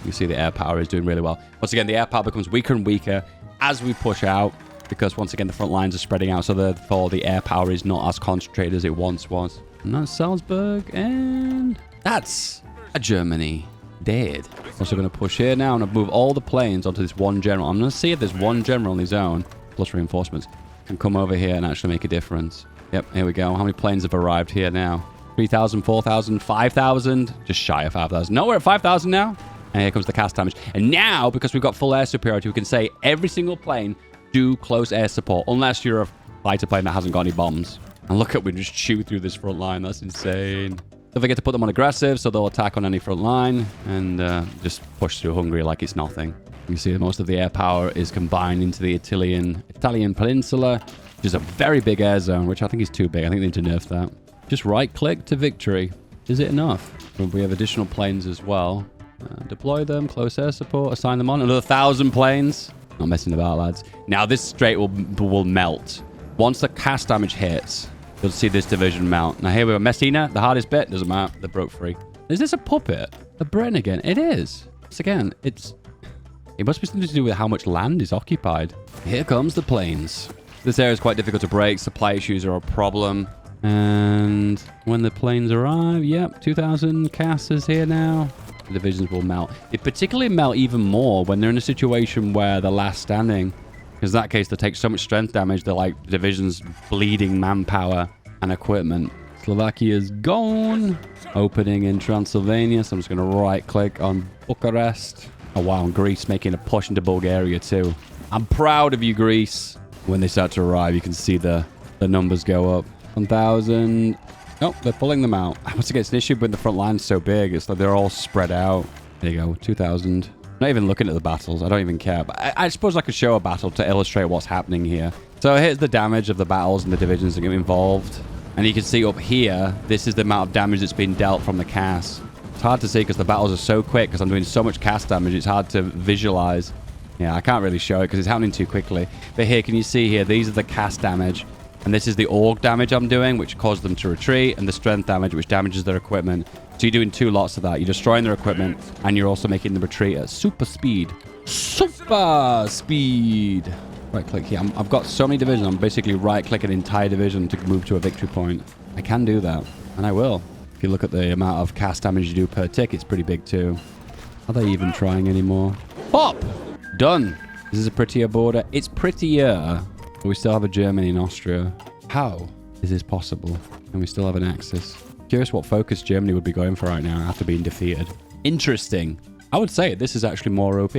You see the air power is doing really well. Once again, the air power becomes weaker and weaker as we push out, because once again, the front lines are spreading out, so therefore the air power is not as concentrated as it once was. And that's Salzburg, and that's a Germany dead. Also going to push here now and move all the planes onto this one general. I'm going to see if there's one general on his own, plus reinforcements, can come over here and actually make a difference. Yep, here we go. How many planes have arrived here now? 3,000, 4,000, 5,000? Just shy of 5,000. No, we're at 5,000 now. And here comes the cast damage. And now, because we've got full air superiority, we can say every single plane do close air support, unless you're a fighter plane that hasn't got any bombs. And look at, we just chew through this front line. That's insane. Don't forget to put them on aggressive, so they'll attack on any front line and just push through Hungary like it's nothing. You see most of the air power is combined into the Italian peninsula, which is a very big air zone, which I think is too big. I think they need to nerf that. Just right-click to victory. Is it enough? We have additional planes as well. Deploy them, close air support, assign them on. Another 1,000 planes. Not messing about, lads. Now, this strait will melt. Once the cast damage hits, you'll see this division melt. Now, here we go. Messina, the hardest bit. Doesn't matter. They broke free. Is this a puppet? A Britain again? It is. Once again, it must be something to do with how much land is occupied. Here comes the planes. This area is quite difficult to break. Supply issues are a problem. And when the planes arrive, yep, 2,000 casters here now. The divisions will melt. They particularly melt even more when they're in a situation where they're last standing. Because in that case, they take so much strength damage, they're like divisions bleeding manpower and equipment. Slovakia's gone. Opening in Transylvania, so I'm just going to right-click on Bucharest. Oh, wow, and Greece making a push into Bulgaria too. I'm proud of you, Greece. When they start to arrive, you can see the numbers go up. 1,000. Nope, they're pulling them out. Once again, it's an issue when the front line's so big. It's like they're all spread out. There you go, 2,000. Not even looking at the battles. I don't even care. But I suppose I could show a battle to illustrate what's happening here. So here's the damage of the battles and the divisions that get involved. And you can see up here, this is the amount of damage that's been dealt from the cast. It's hard to see because the battles are so quick, because I'm doing so much cast damage, it's hard to visualize. Yeah, I can't really show it because it's happening too quickly. But here, can you see here, these are the cast damage. And this is the org damage I'm doing, which caused them to retreat, and the strength damage, which damages their equipment. So you're doing 2 lots of that. You're destroying their equipment, and you're also making them retreat at super speed. Super speed! Right-click here. I've got so many divisions. I'm basically right-click an entire division to move to a victory point. I can do that, and I will. If you look at the amount of cast damage you do per tick, it's pretty big too. Are they even trying anymore? Pop! Done. This is a prettier border. It's prettier. But we still have a Germany and Austria. How is this possible? And we still have an Axis. Curious what focus Germany would be going for right now after being defeated. Interesting. I would say this is actually more OP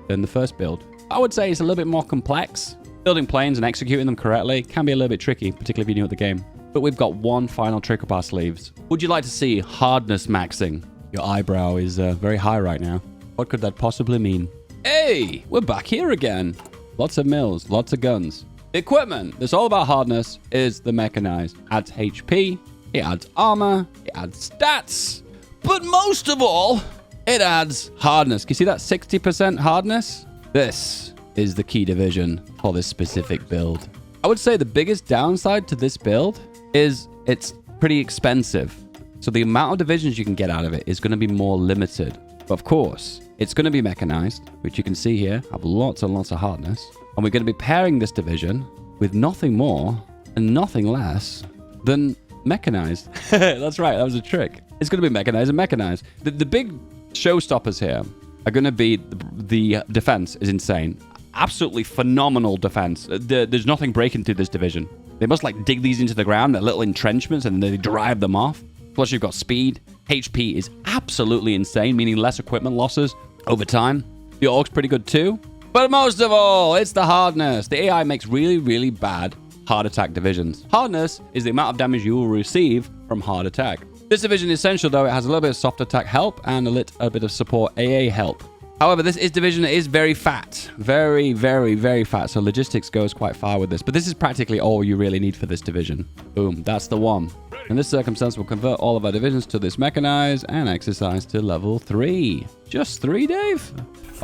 than the first build. I would say it's a little bit more complex. Building planes and executing them correctly can be a little bit tricky, particularly if you're new at the game. But we've got one final trick up our sleeves. Would you like to see hardness maxing? Your eyebrow is very high right now. What could that possibly mean? Hey, we're back here again. Lots of mills, lots of guns. The equipment that's all about hardness is the mechanized. Adds HP, it adds armor, it adds stats, but most of all, it adds hardness. Can you see that 60% hardness? This is the key division for this specific build. I would say the biggest downside to this build is it's pretty expensive. So the amount of divisions you can get out of it is going to be more limited. But of course, it's going to be mechanized, which you can see here, have lots and lots of hardness. And we're going to be pairing this division with nothing more and nothing less than mechanized. That's right, that was a trick. It's going to be mechanized and mechanized. The big showstoppers here are going to be the defense is insane. Absolutely phenomenal defense. There's nothing breaking through this division. They must like dig these into the ground, they're little entrenchments, and they drive them off. Plus you've got speed. HP is absolutely insane, meaning less equipment losses over time. The orc's pretty good too. But most of all, it's the hardness. The AI makes really, really bad hard attack divisions. Hardness is the amount of damage you will receive from hard attack. This division is essential, though. It has a little bit of soft attack help and a bit of support AA help. However, this division is very fat. Very, very, very fat. So logistics goes quite far with this. But this is practically all you really need for this division. Boom. That's the one. In this circumstance, we'll convert all of our divisions to this mechanized and exercise to level 3. Just 3, Dave?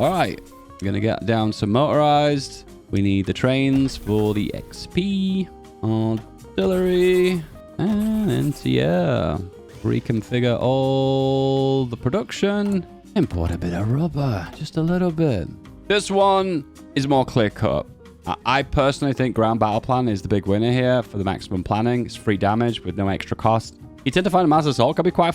All right. We're going to get down some motorized. We need the trains for the XP. Artillery. And yeah. Reconfigure all the production. Import a bit of rubber, just a little bit. This one is more clear-cut. I personally think ground battle plan is the big winner here for the maximum planning. It's free damage with no extra cost. You tend to find a mass assault can be quite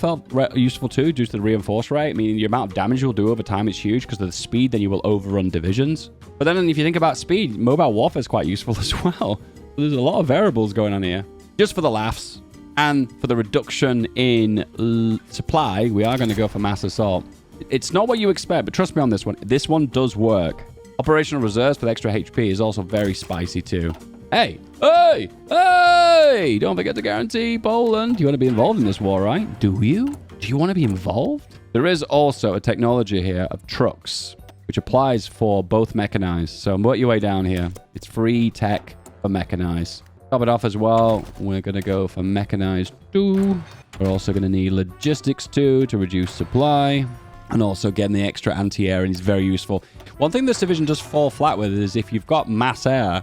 useful too, due to the reinforce rate. I mean, the amount of damage you'll do over time is huge because of the speed. Then you will overrun divisions. But then if you think about speed, mobile warfare is quite useful as well. There's a lot of variables going on here. Just for the laughs and for the reduction in supply, we are going to go for mass assault. It's not what you expect, but trust me on this one. This one does work. Operational reserves for the extra HP is also very spicy too. Hey! Hey! Hey! Don't forget to guarantee Poland. You want to be involved in this war, right? Do you? Do you want to be involved? There is also a technology here of trucks, which applies for both mechanized. So work your way down here. It's free tech for mechanized. Top it off as well. We're going to go for mechanized 2. We're also going to need logistics 2 to reduce supply. And also getting the extra anti-air is very useful. One thing this division does fall flat with is if you've got mass air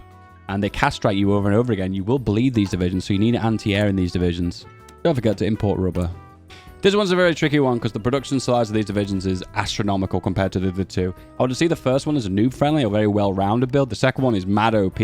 and they castrate you over and over again, you will bleed these divisions. So you need anti-air in these divisions. Don't forget to import rubber. This one's a very tricky one because the production size of these divisions is astronomical compared to the other two. I would see the first one as a noob-friendly, a very well-rounded build. The second one is mad OP,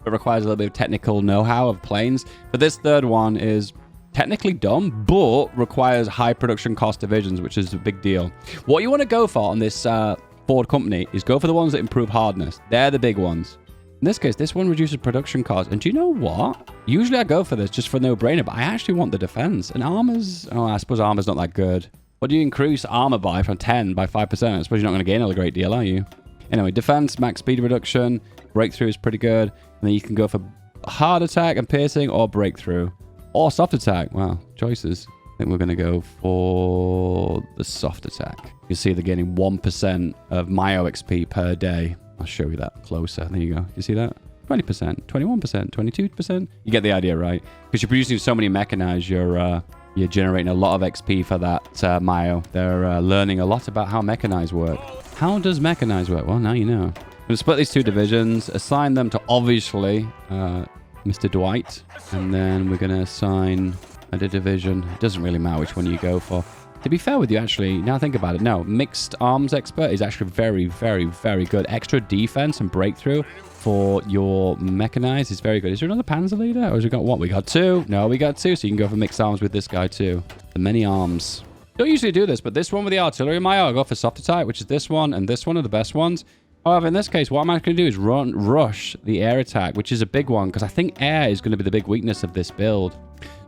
but requires a little bit of technical know-how of planes. But this third one is technically dumb, but requires high production cost divisions, which is a big deal. What you want to go for on this Ford company is go for the ones that improve hardness. They're the big ones. In this case, this one reduces production cost. And do you know what? Usually I go for this just for no-brainer, but I actually want the defense. And armor's... Oh, I suppose armor's not that good. What do you increase armor by from 10 by 5%? I suppose you're not going to gain a great deal, are you? Anyway, defense, max speed reduction, breakthrough is pretty good. And then you can go for hard attack and piercing or breakthrough. Or soft attack. Wow, choices. I think we're going to go for the soft attack. You see they're getting 1% of Myo XP per day. I'll show you that closer. There you go. You see that? 20%, 21%, 22%. You get the idea, right? Because you're producing so many mechanized, you're generating a lot of XP for that Myo. They're learning a lot about how mechanized work. How does mechanized work? Well, now you know. I'm going to split these two divisions, assign them to obviously Mr. Dwight, and then we're going to assign a division. It doesn't really matter which one you go for. To be fair with you, actually, now think about it. No, mixed arms expert is actually very, very, very good. Extra defense and breakthrough for your mechanized is very good. Is there another panzer leader? Or has we got what? We got 2. No, we got 2. So you can go for mixed arms with this guy too. The many arms. Don't usually do this, but this one with the artillery Myo, I'll go for soft attack, which is this one and this one are the best ones. However, in this case, what I'm actually going to do is rush the air attack, which is a big one, because I think air is going to be the big weakness of this build.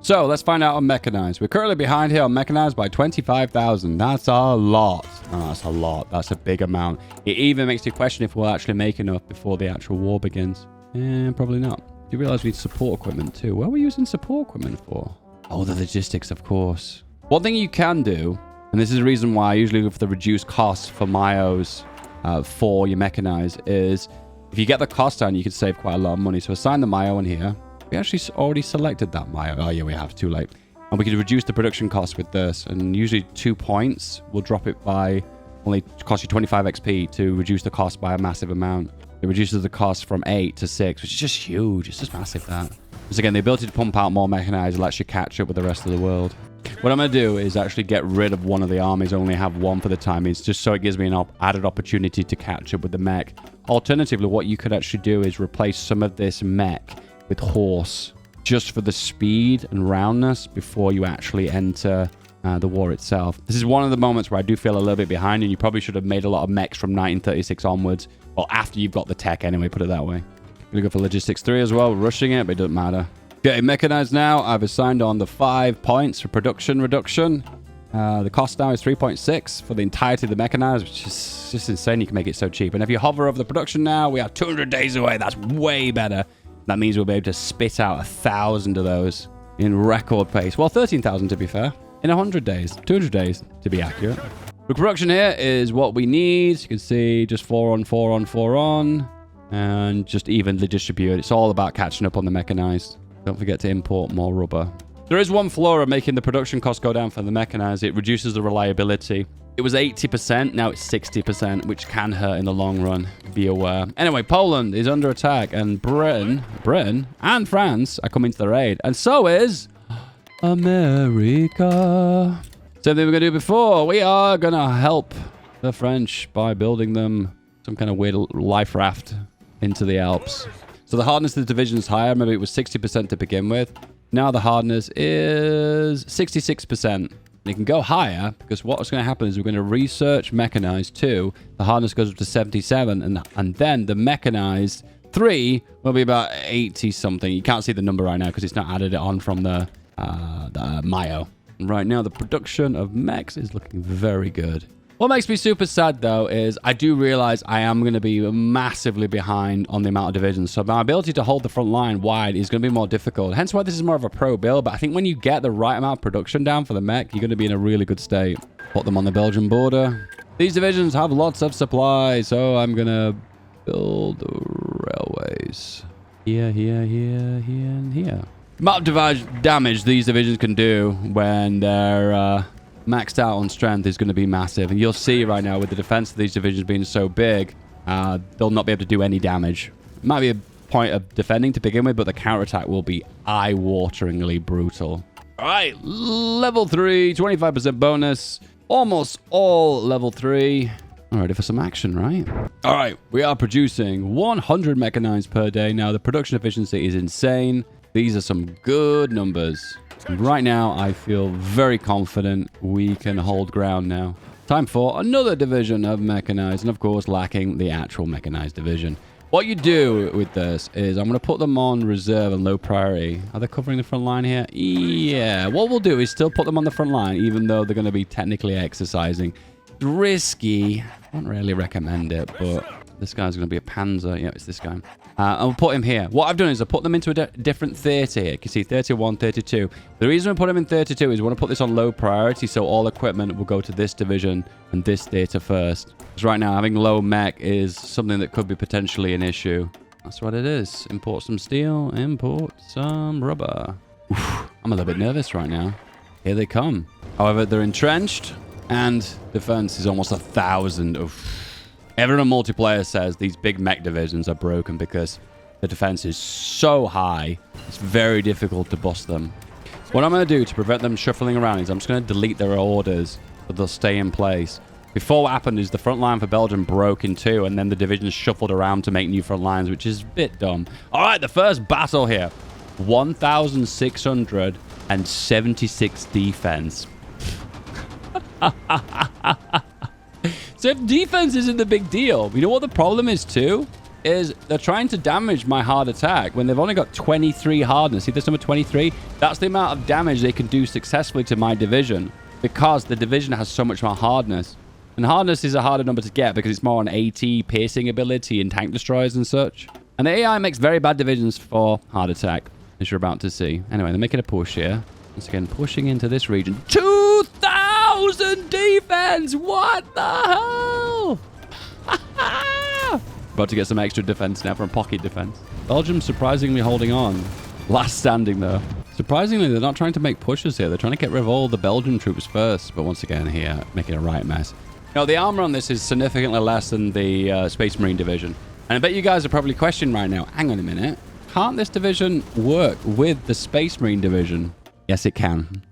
So, let's find out on mechanized. We're currently behind here on mechanized by 25,000. That's a lot. Oh, that's a lot. That's a big amount. It even makes you question if we'll actually make enough before the actual war begins. Probably not. You realize we need support equipment too. What are we using support equipment for? Oh, the logistics, of course. One thing you can do, and this is the reason why I usually go for the reduced cost for Myos for your mechanized, is if you get the cost down, you can save quite a lot of money. So assign the Myo in here. We actually already selected that Myo. Oh yeah, we have. Too late. And we can reduce the production cost with this. And usually 2 points will drop it by only cost you 25 XP to reduce the cost by a massive amount. It reduces the cost from 8 to 6, which is just huge. It's just massive, that. Because again, the ability to pump out more mechanized lets you catch up with the rest of the world. What I'm going to do is actually get rid of one of the armies, only have one for the time. It's just so it gives me an added opportunity to catch up with the mech. Alternatively, what you could actually do is replace some of this mech with horse, just for the speed and roundness before you actually enter the war itself. This is one of the moments where I do feel a little bit behind, and you probably should have made a lot of mechs from 1936 onwards, or after you've got the tech anyway, put it that way. I'm going to go for logistics 3 as well, rushing it, but it doesn't matter. Getting mechanized now. I've assigned on the 5 points for production reduction. The cost now is 3.6 for the entirety of the mechanized, which is just insane. You can make it so cheap. And if you hover over the production now, we are 200 days away. That's way better. That means we'll be able to spit out 1,000 of those in record pace. Well, 13,000 to be fair. In 100 days. 200 days to be accurate. The production here is what we need. You can see just 4 on, 4 on, 4 on. And just evenly distributed. It's all about catching up on the mechanized. Don't forget to import more rubber. There is one flaw of making the production cost go down for the mechanized. It reduces the reliability. It was 80%, now it's 60%, which can hurt in the long run. Be aware. Anyway, Poland is under attack, and Britain and France are coming to their aid. And so is America. Same thing we're going to do before. We are going to help the French by building them some kind of weird life raft into the Alps. So the hardness of the division is higher. Maybe it was 60% to begin with. Now the hardness is 66%. It can go higher because what's going to happen is we're going to research mechanized 2. The hardness goes up to 77, and then the mechanized 3 will be about 80 something. You can't see the number right now because it's not added it on from the Mayo. Right now the production of mechs is looking very good. What makes me super sad, though, is I do realize I am going to be massively behind on the amount of divisions. So my ability to hold the front line wide is going to be more difficult. Hence why this is more of a pro build. But I think when you get the right amount of production down for the mech, you're going to be in a really good state. Put them on the Belgian border. These divisions have lots of supplies, so I'm going to build railways. Here, here, here, here, and here. Amount of damage these divisions can do when they're maxed out on strength is going to be massive. And you'll see right now with the defense of these divisions being so big, they'll not be able to do any damage. It might be a point of defending to begin with, but the counterattack will be eye-wateringly brutal. All right, level 3, 25% bonus. Almost all level 3. I'm ready for some action, right? All right, we are producing 100 mechanized per day. Now, the production efficiency is insane. These are some good numbers. Right now, I feel very confident we can hold ground now. Time for another division of mechanized, and of course, lacking the actual mechanized division. What you do with this is I'm going to put them on reserve and low priority. Are they covering the front line here? Yeah. What we'll do is still put them on the front line, even though they're going to be technically exercising. Risky. I don't really recommend it, but this guy's going to be a panzer. Yeah, it's this guy. And we'll put him here. What I've done is I put them into a different theater here. You can see 31, 32. The reason I put them in 32 is we want to put this on low priority, so all equipment will go to this division and this theater first. Because right now, having low mech is something that could be potentially an issue. That's what it is. Import some steel, import some rubber. Oof, I'm a little bit nervous right now. Here they come. However, they're entrenched, and defense is almost 1,000. Everyone in multiplayer says these big mech divisions are broken because the defense is so high, it's very difficult to bust them. What I'm going to do to prevent them shuffling around is I'm just going to delete their orders, but they'll stay in place. Before what happened is the front line for Belgium broke in two, and then the divisions shuffled around to make new front lines, which is a bit dumb. All right, the first battle here. 1,676 defense. So if defense isn't the big deal, you know what the problem is too? Is they're trying to damage my hard attack when they've only got 23 hardness. See this number 23? That's the amount of damage they can do successfully to my division because the division has so much more hardness. And hardness is a harder number to get because it's more on AT, piercing ability, and tank destroyers and such. And the AI makes very bad divisions for hard attack, as you're about to see. Anyway, they're making a push here. Once again, pushing into this region. 2,000 defense! What the hell? About to get some extra defense now from pocket defense. Belgium surprisingly holding on. Last standing, though. Surprisingly, they're not trying to make pushes here. They're trying to get rid of all the Belgian troops first. But once again, here, making a right mess. Now, the armor on this is significantly less than the Space Marine division. And I bet you guys are probably questioning right now, hang on a minute. Can't this division work with the Space Marine division? Yes, it can.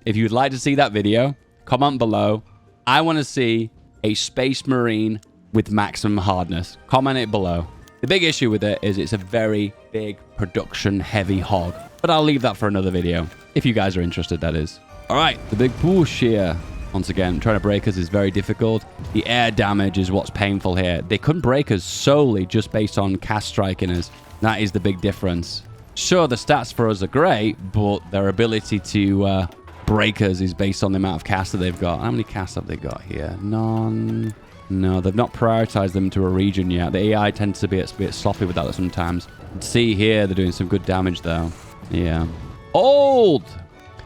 If you'd like to see that video, comment below. I want to see a Space Marine with maximum hardness. Comment it below. The big issue with it is it's a very big production heavy hog. But I'll leave that for another video. If you guys are interested, that is. All right, the big push here. Once again, trying to break us is very difficult. The air damage is what's painful here. They couldn't break us solely just based on cast striking us. That is the big difference. Sure, the stats for us are great, but their ability to break us is based on the amount of casts that they've got. How many casts have they got here? None. No, they've not prioritized them to a region yet. The AI tends to be a bit sloppy with that sometimes. See here, they're doing some good damage, though. Yeah. Old!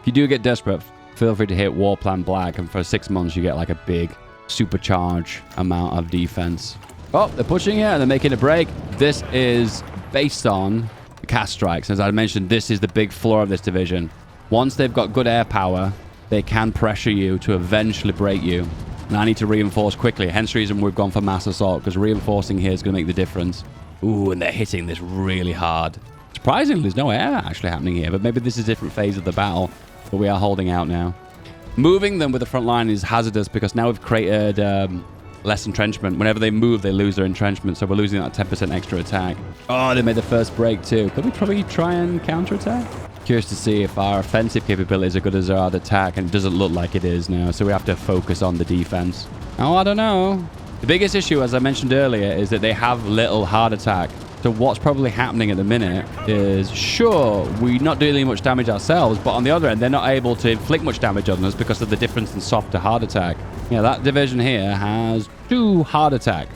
If you do get desperate, feel free to hit War Plan Black, and for 6 months, you get like a big supercharge amount of defense. Oh, they're pushing here, and they're making a break. This is based on the cast strikes. As I mentioned, this is the big flaw of this division. Once they've got good air power, they can pressure you to eventually break you. And I need to reinforce quickly. Hence the reason we've gone for mass assault, because reinforcing here is going to make the difference. Ooh, and they're hitting this really hard. Surprisingly, there's no air actually happening here, but maybe this is a different phase of the battle. But we are holding out now. Moving them with the front line is hazardous because now we've created less entrenchment. Whenever they move, they lose their entrenchment, so we're losing that 10% extra attack. Oh, they made the first break too. Could we probably try and counterattack? Curious to see if our offensive capabilities are good as our attack, and it doesn't look like it is now, so we have to focus on the defense. Oh, I don't know. The biggest issue, as I mentioned earlier, is that they have little hard attack. So what's probably happening at the minute is, sure, we're not doing much damage ourselves, but on the other end, they're not able to inflict much damage on us because of the difference in soft to hard attack. Yeah, that division here has 2 hard attack.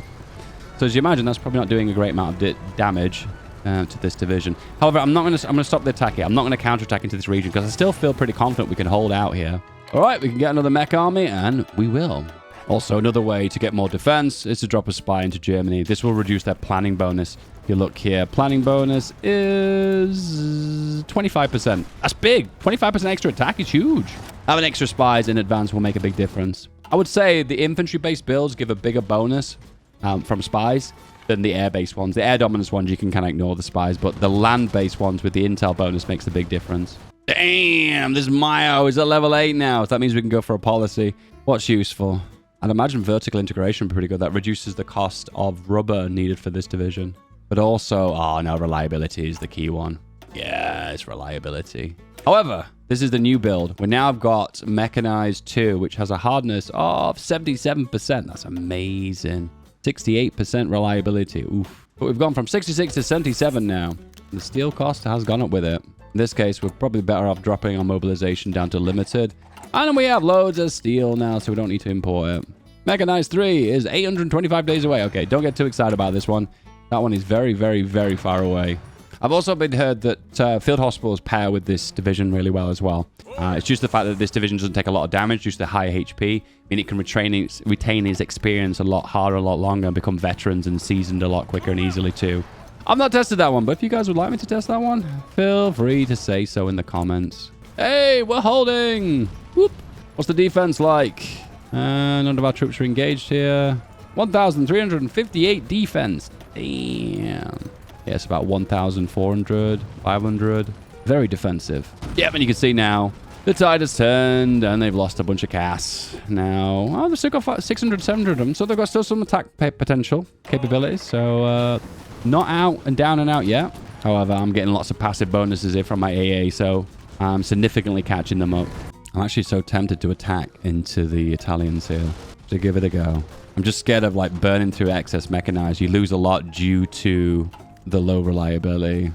So as you imagine, that's probably not doing a great amount of damage to this division. However, I'm going to stop the attack here. I'm not going to counterattack into this region because I still feel pretty confident we can hold out here. All right, we can get another mech army, and we will. Also, another way to get more defense is to drop a spy into Germany. This will reduce their planning bonus. If you look here, planning bonus is 25%. That's big. 25% extra attack is huge. Having extra spies in advance will make a big difference. I would say the infantry-based builds give a bigger bonus from spies than the air-based ones. The air dominance ones, you can kind of ignore the spies, but the land-based ones with the intel bonus makes a big difference. Damn, this Mayo is at level 8 now. So that means we can go for a policy. What's useful? I'd imagine vertical integration would be pretty good. That reduces the cost of rubber needed for this division. But also, oh no, reliability is the key one. Yeah, it's reliability. However, this is the new build. We now have got mechanized 2, which has a hardness of 77%. That's amazing. 68% reliability. Oof. But we've gone from 66 to 77 now. The steel cost has gone up with it. In this case, we're probably better off dropping our mobilization down to limited. And we have loads of steel now, so we don't need to import it. Mechanized 3 is 825 days away. Okay, don't get too excited about this one. That one is very, very, very far away. I've also been heard that field hospitals pair with this division really well as well. It's just the fact that this division doesn't take a lot of damage due to the high HP. I mean, it can retain his experience a lot harder, a lot longer, and become veterans and seasoned a lot quicker and easily too. I've not tested that one, but if you guys would like me to test that one, feel free to say so in the comments. Hey, we're holding! Whoop! What's the defense like? None of our troops are engaged here. 1,358 defense. Damn. Yeah, it's about 1,400, 500. Very defensive. Yep, and you can see now the tide has turned and they've lost a bunch of gas. Now, oh, they've still got 600, 700 of them, so they've got still some attack potential capabilities. So, not out and down and out yet. However, I'm getting lots of passive bonuses here from my AA, so I'm significantly catching them up. I'm actually so tempted to attack into the Italians here. So give it a go. I'm just scared of like burning through excess mechanized. You lose a lot due to the low reliability.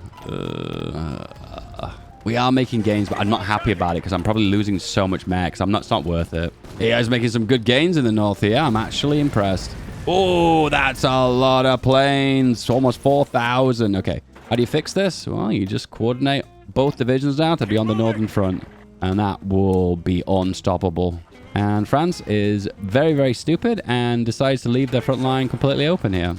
We are making gains, but I'm not happy about it because I'm probably losing so much mech. It's not worth it. Yeah, he's making some good gains in the north here. I'm actually impressed. Oh, that's a lot of planes. Almost 4,000. Okay, how do you fix this? Well, you just coordinate both divisions now to be on the northern front, and that will be unstoppable. And France is very, very stupid and decides to leave their front line completely open here.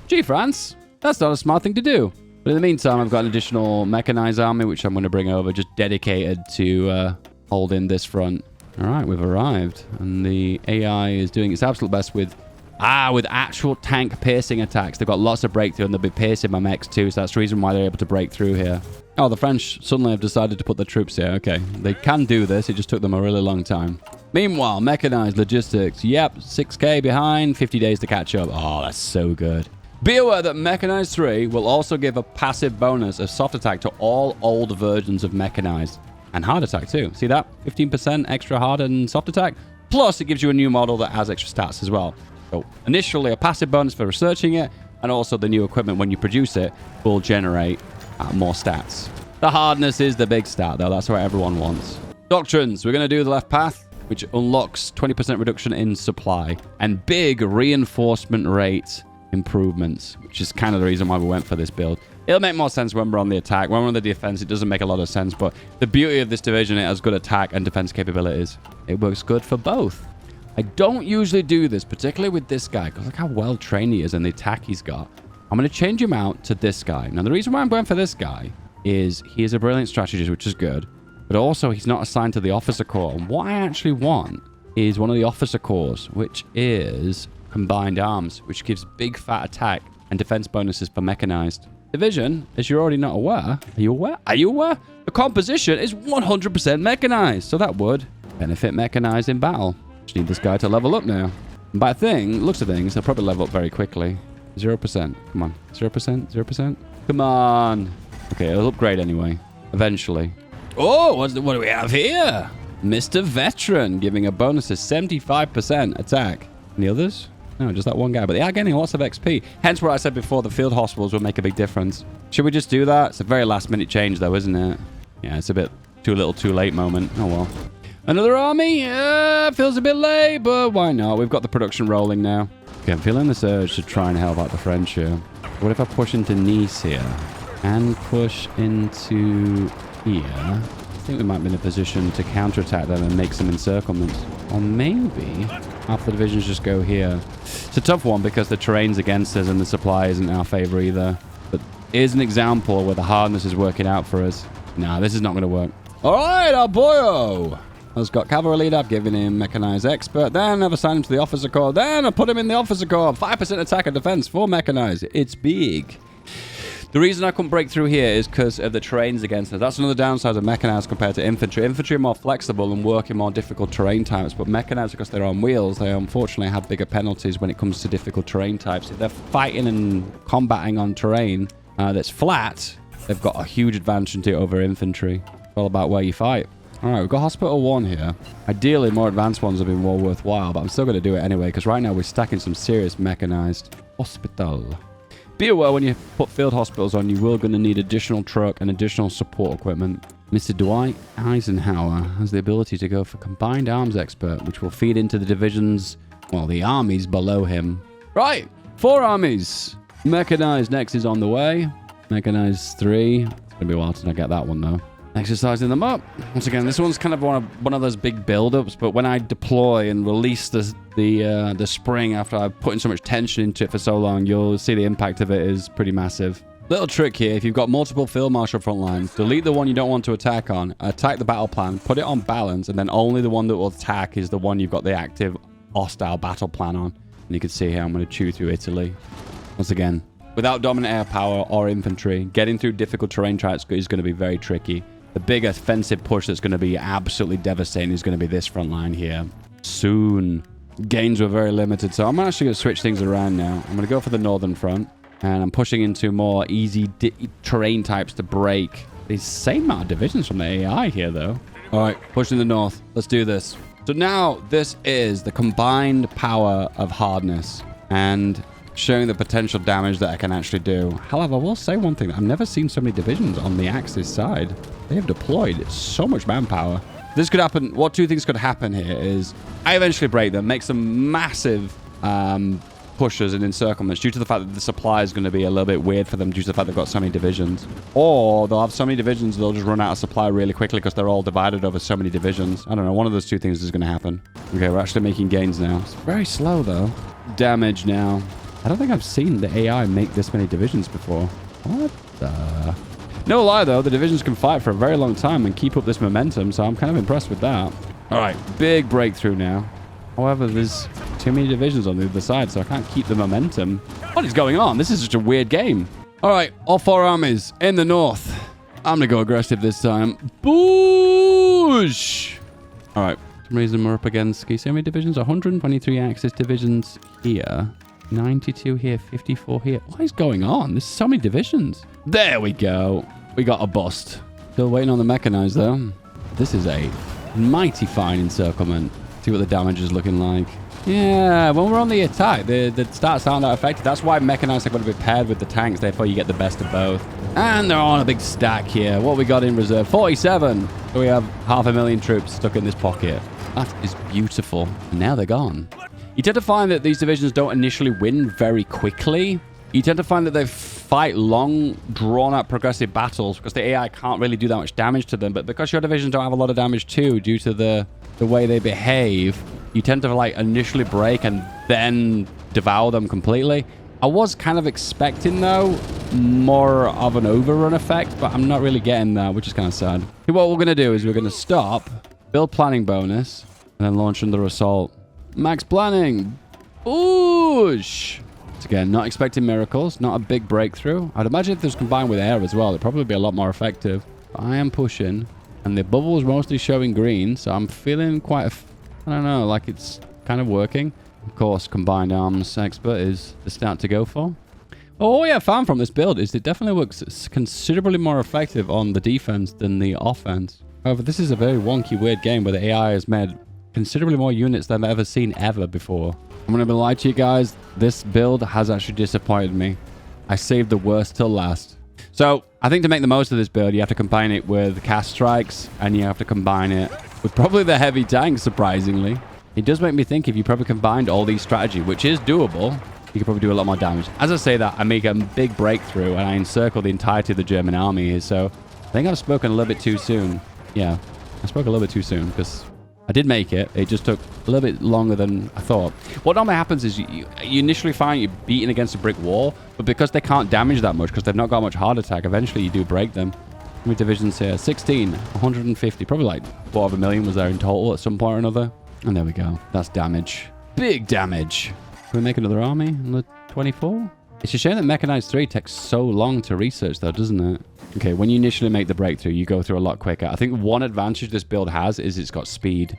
Gee, France, that's not a smart thing to do. But in the meantime, I've got an additional mechanized army, which I'm going to bring over, just dedicated to holding this front. All right, we've arrived. And the AI is doing its absolute best with actual tank piercing attacks. They've got lots of breakthrough, and they'll be piercing my mechs too, so that's the reason why they're able to break through here. Oh, the French suddenly have decided to put the troops here. Okay, they can do this. It just took them a really long time. Meanwhile, mechanized logistics. Yep, 6k behind, 50 days to catch up. Oh, that's so good. Be aware that Mechanized 3 will also give a passive bonus of soft attack to all old versions of Mechanized. And hard attack too. See that? 15% extra hard and soft attack. Plus, it gives you a new model that has extra stats as well. So, initially, a passive bonus for researching it, and also the new equipment, when you produce it, will generate more stats. The hardness is the big stat, though. That's what everyone wants. Doctrines. We're going to do the left path, which unlocks 20% reduction in supply and big reinforcement rate improvements, which is kind of the reason why we went for this build. It'll make more sense when we're on the attack. When we're on the defense, it doesn't make a lot of sense. But the beauty of this division, it has good attack and defense capabilities. It works good for both. I don't usually do this, particularly with this guy, because look how well trained he is and the attack he's got. I'm going to change him out to this guy. Now, the reason why I'm going for this guy is he is a brilliant strategist, which is good. But also, he's not assigned to the officer corps. And what I actually want is one of the officer corps, which is combined arms, which gives big fat attack and defense bonuses for mechanized. Division, as you're already not aware, are you aware? Are you aware? The composition is 100% mechanized, so that would benefit mechanized in battle. Just need this guy to level up now. And by looks of things, he'll probably level up very quickly. 0%. Come on. 0%? 0%? Come on. Okay, it'll upgrade anyway. Eventually. Oh, what do we have here? Mr. Veteran, giving a bonus of 75% attack. Any others? No, just that one guy. But they are getting lots of XP. Hence what I said before, the field hospitals will make a big difference. Should we just do that? It's a very last minute change though, isn't it? Yeah, it's a bit too little too late moment. Oh well. Another army? Feels a bit late, but why not? We've got the production rolling now. Okay, I'm feeling this urge to try and help out the French here. What if I push into Nice here? And push into here? I think we might be in a position to counterattack them and make some encirclements. Or maybe half the divisions just go here. It's a tough one because the terrain's against us and the supply isn't in our favor either. But here's an example where the hardness is working out for us. Nah, this is not going to work. All right, our boyo has got cavalry leader. I've given him mechanized expert. Then I've assigned him to the officer corps. Then I put him in the officer corps. 5% attack and defense for mechanized. It's big. The reason I couldn't break through here is because of the terrains against us. That's another downside of mechanized compared to infantry. Infantry are more flexible and work in more difficult terrain types, but mechanized, because they're on wheels, they unfortunately have bigger penalties when it comes to difficult terrain types. If they're fighting and combating on terrain that's flat, they've got a huge advantage over infantry. It's all about where you fight. All right, we've got Hospital 1 here. Ideally, more advanced ones have been more worthwhile, but I'm still going to do it anyway, because right now we're stacking some serious mechanized. Hospital. Be aware when you put field hospitals on, you will going to need additional truck and additional support equipment. Mr. Dwight Eisenhower has the ability to go for combined arms expert, which will feed into the divisions, well, the armies below him. Right, 4 armies. Mechanized next is on the way. Mechanized 3. It's going to be a while till I get that one, though. Exercising them up. Once again, this one's kind of one of those big build-ups, but when I deploy and release the spring after I've put in so much tension into it for so long, you'll see the impact of it is pretty massive. Little trick here, if you've got multiple field marshal front lines, delete the one you don't want to attack on, attack the battle plan, put it on balance, and then only the one that will attack is the one you've got the active hostile battle plan on. And you can see here I'm going to chew through Italy. Once again, without dominant air power or infantry, getting through difficult terrain types is going to be very tricky. The big offensive push that's going to be absolutely devastating is going to be this front line here. Soon. Gains were very limited, so I'm actually going to switch things around now. I'm going to go for the northern front, and I'm pushing into more easy terrain types to break. The same amount of divisions from the AI here, though. All right, pushing the north. Let's do this. So now this is the combined power of hardness and showing the potential damage that I can actually do. However, I will say one thing. I've never seen so many divisions on the Axis side. They have deployed so much manpower. This could happen. What 2 things could happen here is I eventually break them, make some massive pushes and encirclements due to the fact that the supply is going to be a little bit weird for them due to the fact they've got so many divisions. Or they'll have so many divisions they'll just run out of supply really quickly because they're all divided over so many divisions. I don't know. One of those 2 things is going to happen. Okay, we're actually making gains now. It's very slow, though. Damage now. I don't think I've seen the AI make this many divisions before. What the... No lie, though, the divisions can fight for a very long time and keep up this momentum, so I'm kind of impressed with that. All right, big breakthrough now. However, there's too many divisions on the other side, so I can't keep the momentum. What is going on? This is such a weird game. All right, all 4 armies in the north. I'm going to go aggressive this time. Boosh! All right, for some reason we're up against, can you see how many divisions? 123 Axis divisions here. 92 here, 54 here. What is going on? There's so many divisions. There we go. We got a bust. Still waiting on the mechanized, though. This is a mighty fine encirclement. See what the damage is looking like. Yeah, when we're on the attack, the stats aren't that effective. That's why mechanized are going to be paired with the tanks. Therefore, you get the best of both. And they're on a big stack here. What we got in reserve? 47. So we have 500,000 troops stuck in this pocket. That is beautiful. And now they're gone. You tend to find that these divisions don't initially win very quickly. You tend to find that they've fight long, drawn-out, progressive battles because the AI can't really do that much damage to them. But because your divisions don't have a lot of damage too, due to the way they behave, you tend to like initially break and then devour them completely. I was kind of expecting, though, more of an overrun effect, but I'm not really getting that, which is kind of sad. What we're going to do is we're going to stop, build planning bonus, and then launch under assault. Max planning. Oosh. Again, not expecting miracles, not a big breakthrough. I'd imagine if this combined with air as well, it'd probably be a lot more effective. But I am pushing, and the bubble is mostly showing green, so I'm feeling quite, I don't know, like it's kind of working. Of course, combined arms expert is the start to go for. Oh, yeah, I found from this build is it definitely works considerably more effective on the defense than the offense. However, this is a very wonky, weird game where the AI has made considerably more units than I've ever seen ever before. I'm going to be lying to you guys. This build has actually disappointed me. I saved the worst till last. So I think to make the most of this build, you have to combine it with cast strikes, and you have to combine it with probably the heavy tanks, surprisingly. It does make me think if you probably combined all these strategy, which is doable, you could probably do a lot more damage. As I say that, I make a big breakthrough, and I encircle the entirety of the German army here. So I think I've spoken a little bit too soon. Yeah, I spoke a little bit too soon because I did make it. It just took a little bit longer than I thought. What normally happens is you initially find you're beating against a brick wall, but because they can't damage that much, because they've not got much hard attack, eventually you do break them. How many divisions here? 16, 150, probably like 250,000 was there in total at some point or another. And there we go. That's damage. Big damage. Can we make another army? Another 24? It's a shame that Mechanized 3 takes so long to research though, doesn't it? Okay, when you initially make the breakthrough, you go through a lot quicker. I think one advantage this build has is it's got speed.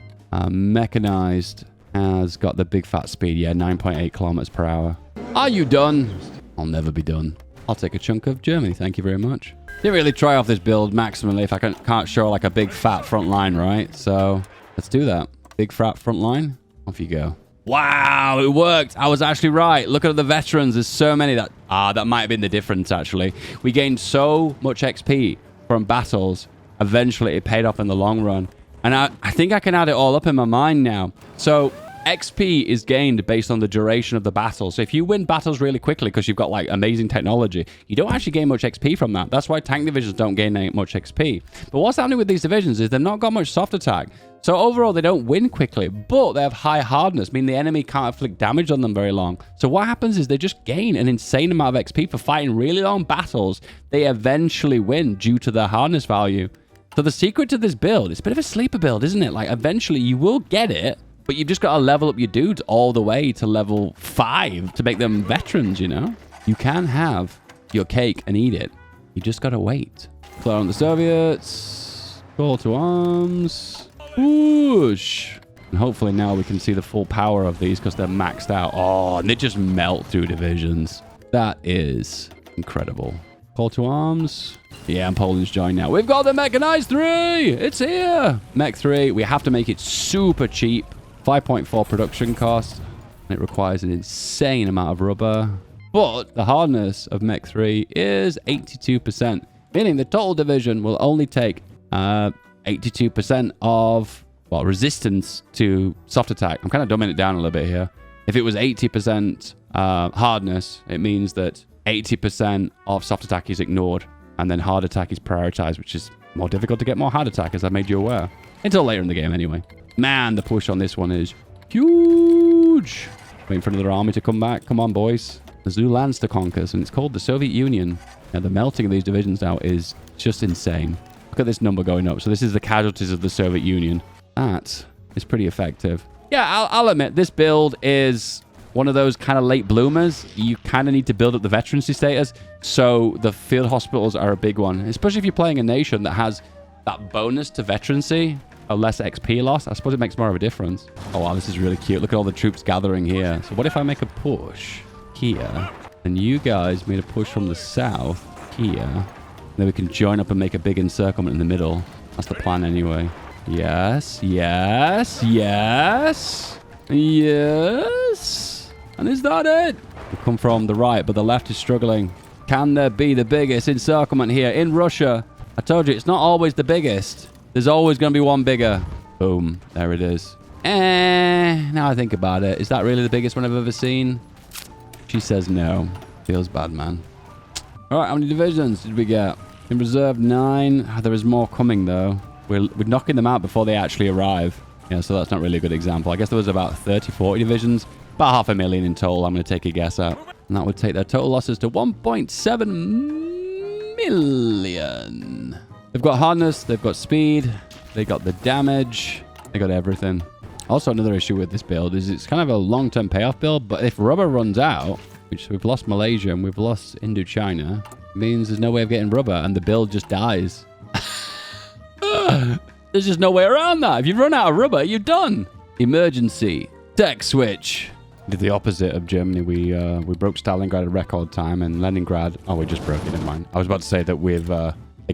Mechanized has got the big fat speed. Yeah, 9.8 kilometers per hour. Are you done? I'll never be done. I'll take a chunk of Germany. Thank you very much. Didn't really try off this build maximally if I can't show like a big fat front line, right? So let's do that. Big fat front line. Off you go. Wow, it worked. I was actually right. Look at the veterans. There's so many that might have been the difference, actually. We gained so much XP from battles. Eventually, it paid off in the long run. And I think I can add it all up in my mind now. So XP is gained based on the duration of the battle. So if you win battles really quickly because you've got like amazing technology, you don't actually gain much XP from that. That's why tank divisions don't gain much XP. But what's happening with these divisions is they've not got much soft attack. So overall, they don't win quickly, but they have high hardness, meaning the enemy can't inflict damage on them very long. So what happens is they just gain an insane amount of XP for fighting really long battles. They eventually win due to their hardness value. So the secret to this build, it's a bit of a sleeper build, isn't it? Like eventually you will get it, but you've just got to level up your dudes all the way to level 5 to make them veterans, you know? You can have your cake and eat it. You just got to wait. Clear on the Soviets. Call to arms. Whoosh. And hopefully now we can see the full power of these because they're maxed out. Oh, and they just melt through divisions. That is incredible. Call to arms. Yeah, and Poland's joined now. We've got the Mechanized 3. It's here. Mech 3. We have to make it super cheap. 5.4 production cost. And it requires an insane amount of rubber. But the hardness of Mech 3 is 82%. Meaning the total division will only take 82% of, well, resistance to soft attack. I'm kind of dumbing it down a little bit here. If it was 80% hardness, it means that 80% of soft attack is ignored, and then hard attack is prioritized, which is more difficult to get more hard attack, as I made you aware. Until later in the game, anyway. Man, the push on this one is huge. Waiting for another army to come back. Come on, boys. There's new lands to conquer, and it's called the Soviet Union. Now, the melting of these divisions now is just insane. Look at this number going up. So this is the casualties of the Soviet Union. That is pretty effective. Yeah, I'll admit, this build is one of those kind of late bloomers. You kind of need to build up the veterancy status. So the field hospitals are a big one, especially if you're playing a nation that has that bonus to veterancy, a less XP loss. I suppose it makes more of a difference. Oh, wow, this is really cute. Look at all the troops gathering here. So what if I make a push here, and you guys made a push from the south here? Then we can join up and make a big encirclement in the middle. That's the plan anyway. Yes, yes, yes, yes. And is that it? We come from the right, but the left is struggling. Can there be the biggest encirclement here in Russia? I told you, it's not always the biggest. There's always going to be one bigger. Boom. There it is. Now I think about it. Is that really the biggest one I've ever seen? She says no. Feels bad, man. All right, how many divisions did we get? In reserve, 9. There is more coming, though. We're knocking them out before they actually arrive. Yeah, so that's not really a good example. I guess there was about 30, 40 divisions. About 500,000 in total, I'm going to take a guess at. And that would take their total losses to 1.7 million. They've got hardness, they've got speed, they got the damage, they got everything. Also, another issue with this build is it's kind of a long-term payoff build, but if rubber runs out, which we've lost Malaysia and we've lost Indochina, means there's no way of getting rubber and the build just dies. There's just no way around that. If you run out of rubber, you're done. Emergency. Tech switch. Did the opposite of Germany. We broke Stalingrad at record time, and Leningrad... Oh, we just broke it, never mind. I was about to say that we've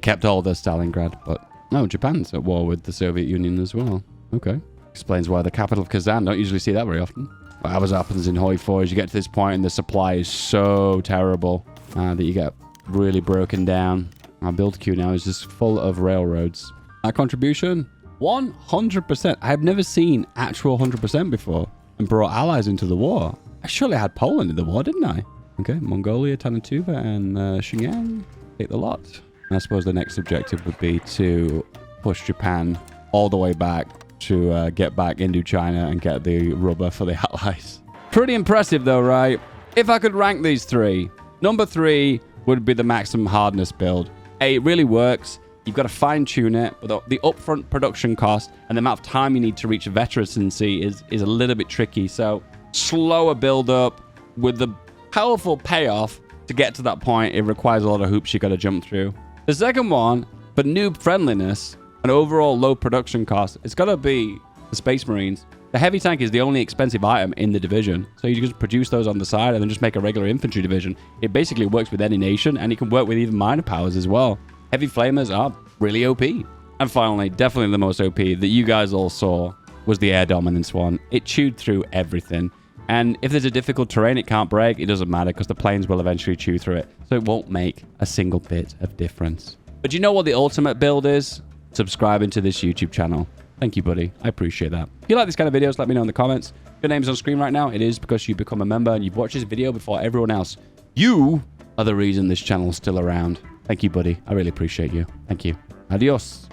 kept all the Stalingrad, but no, Japan's at war with the Soviet Union as well. Okay. Explains why the capital of Kazan. Don't usually see that very often. What happens in Hoi 4 is you get to this point and the supply is so terrible that you get really broken down. Our build queue now is just full of railroads. Our contribution, 100%. I have never seen actual 100% before and brought allies into the war. I surely had Poland in the war, didn't I? Okay, Mongolia, Tanatuva, and Xinjiang. Take the lot. And I suppose the next objective would be to push Japan all the way back to get back Indochina and get the rubber for the allies. Pretty impressive though, right? If I could rank these 3, number 3 would be the maximum hardness build. It really works. You've got to fine-tune it, but the upfront production cost and the amount of time you need to reach veterancy is a little bit tricky. So slower build-up with the powerful payoff to get to that point. It requires a lot of hoops you got to jump through. The second one, for noob friendliness and overall low production cost, it's got to be the Space Marines. The heavy tank is the only expensive item in the division. So you just produce those on the side and then just make a regular infantry division. It basically works with any nation, and it can work with even minor powers as well. Heavy flamers are really OP. And finally, definitely the most OP that you guys all saw was the air dominance one. It chewed through everything. And if there's a difficult terrain it can't break, it doesn't matter because the planes will eventually chew through it. So it won't make a single bit of difference. But you know what the ultimate build is? Subscribing to this YouTube channel. Thank you, buddy. I appreciate that. If you like this kind of videos, let me know in the comments. If your name's on screen right now, it is because you become a member and you've watched this video before everyone else. You are the reason this channel is still around. Thank you, buddy. I really appreciate you. Thank you. Adios.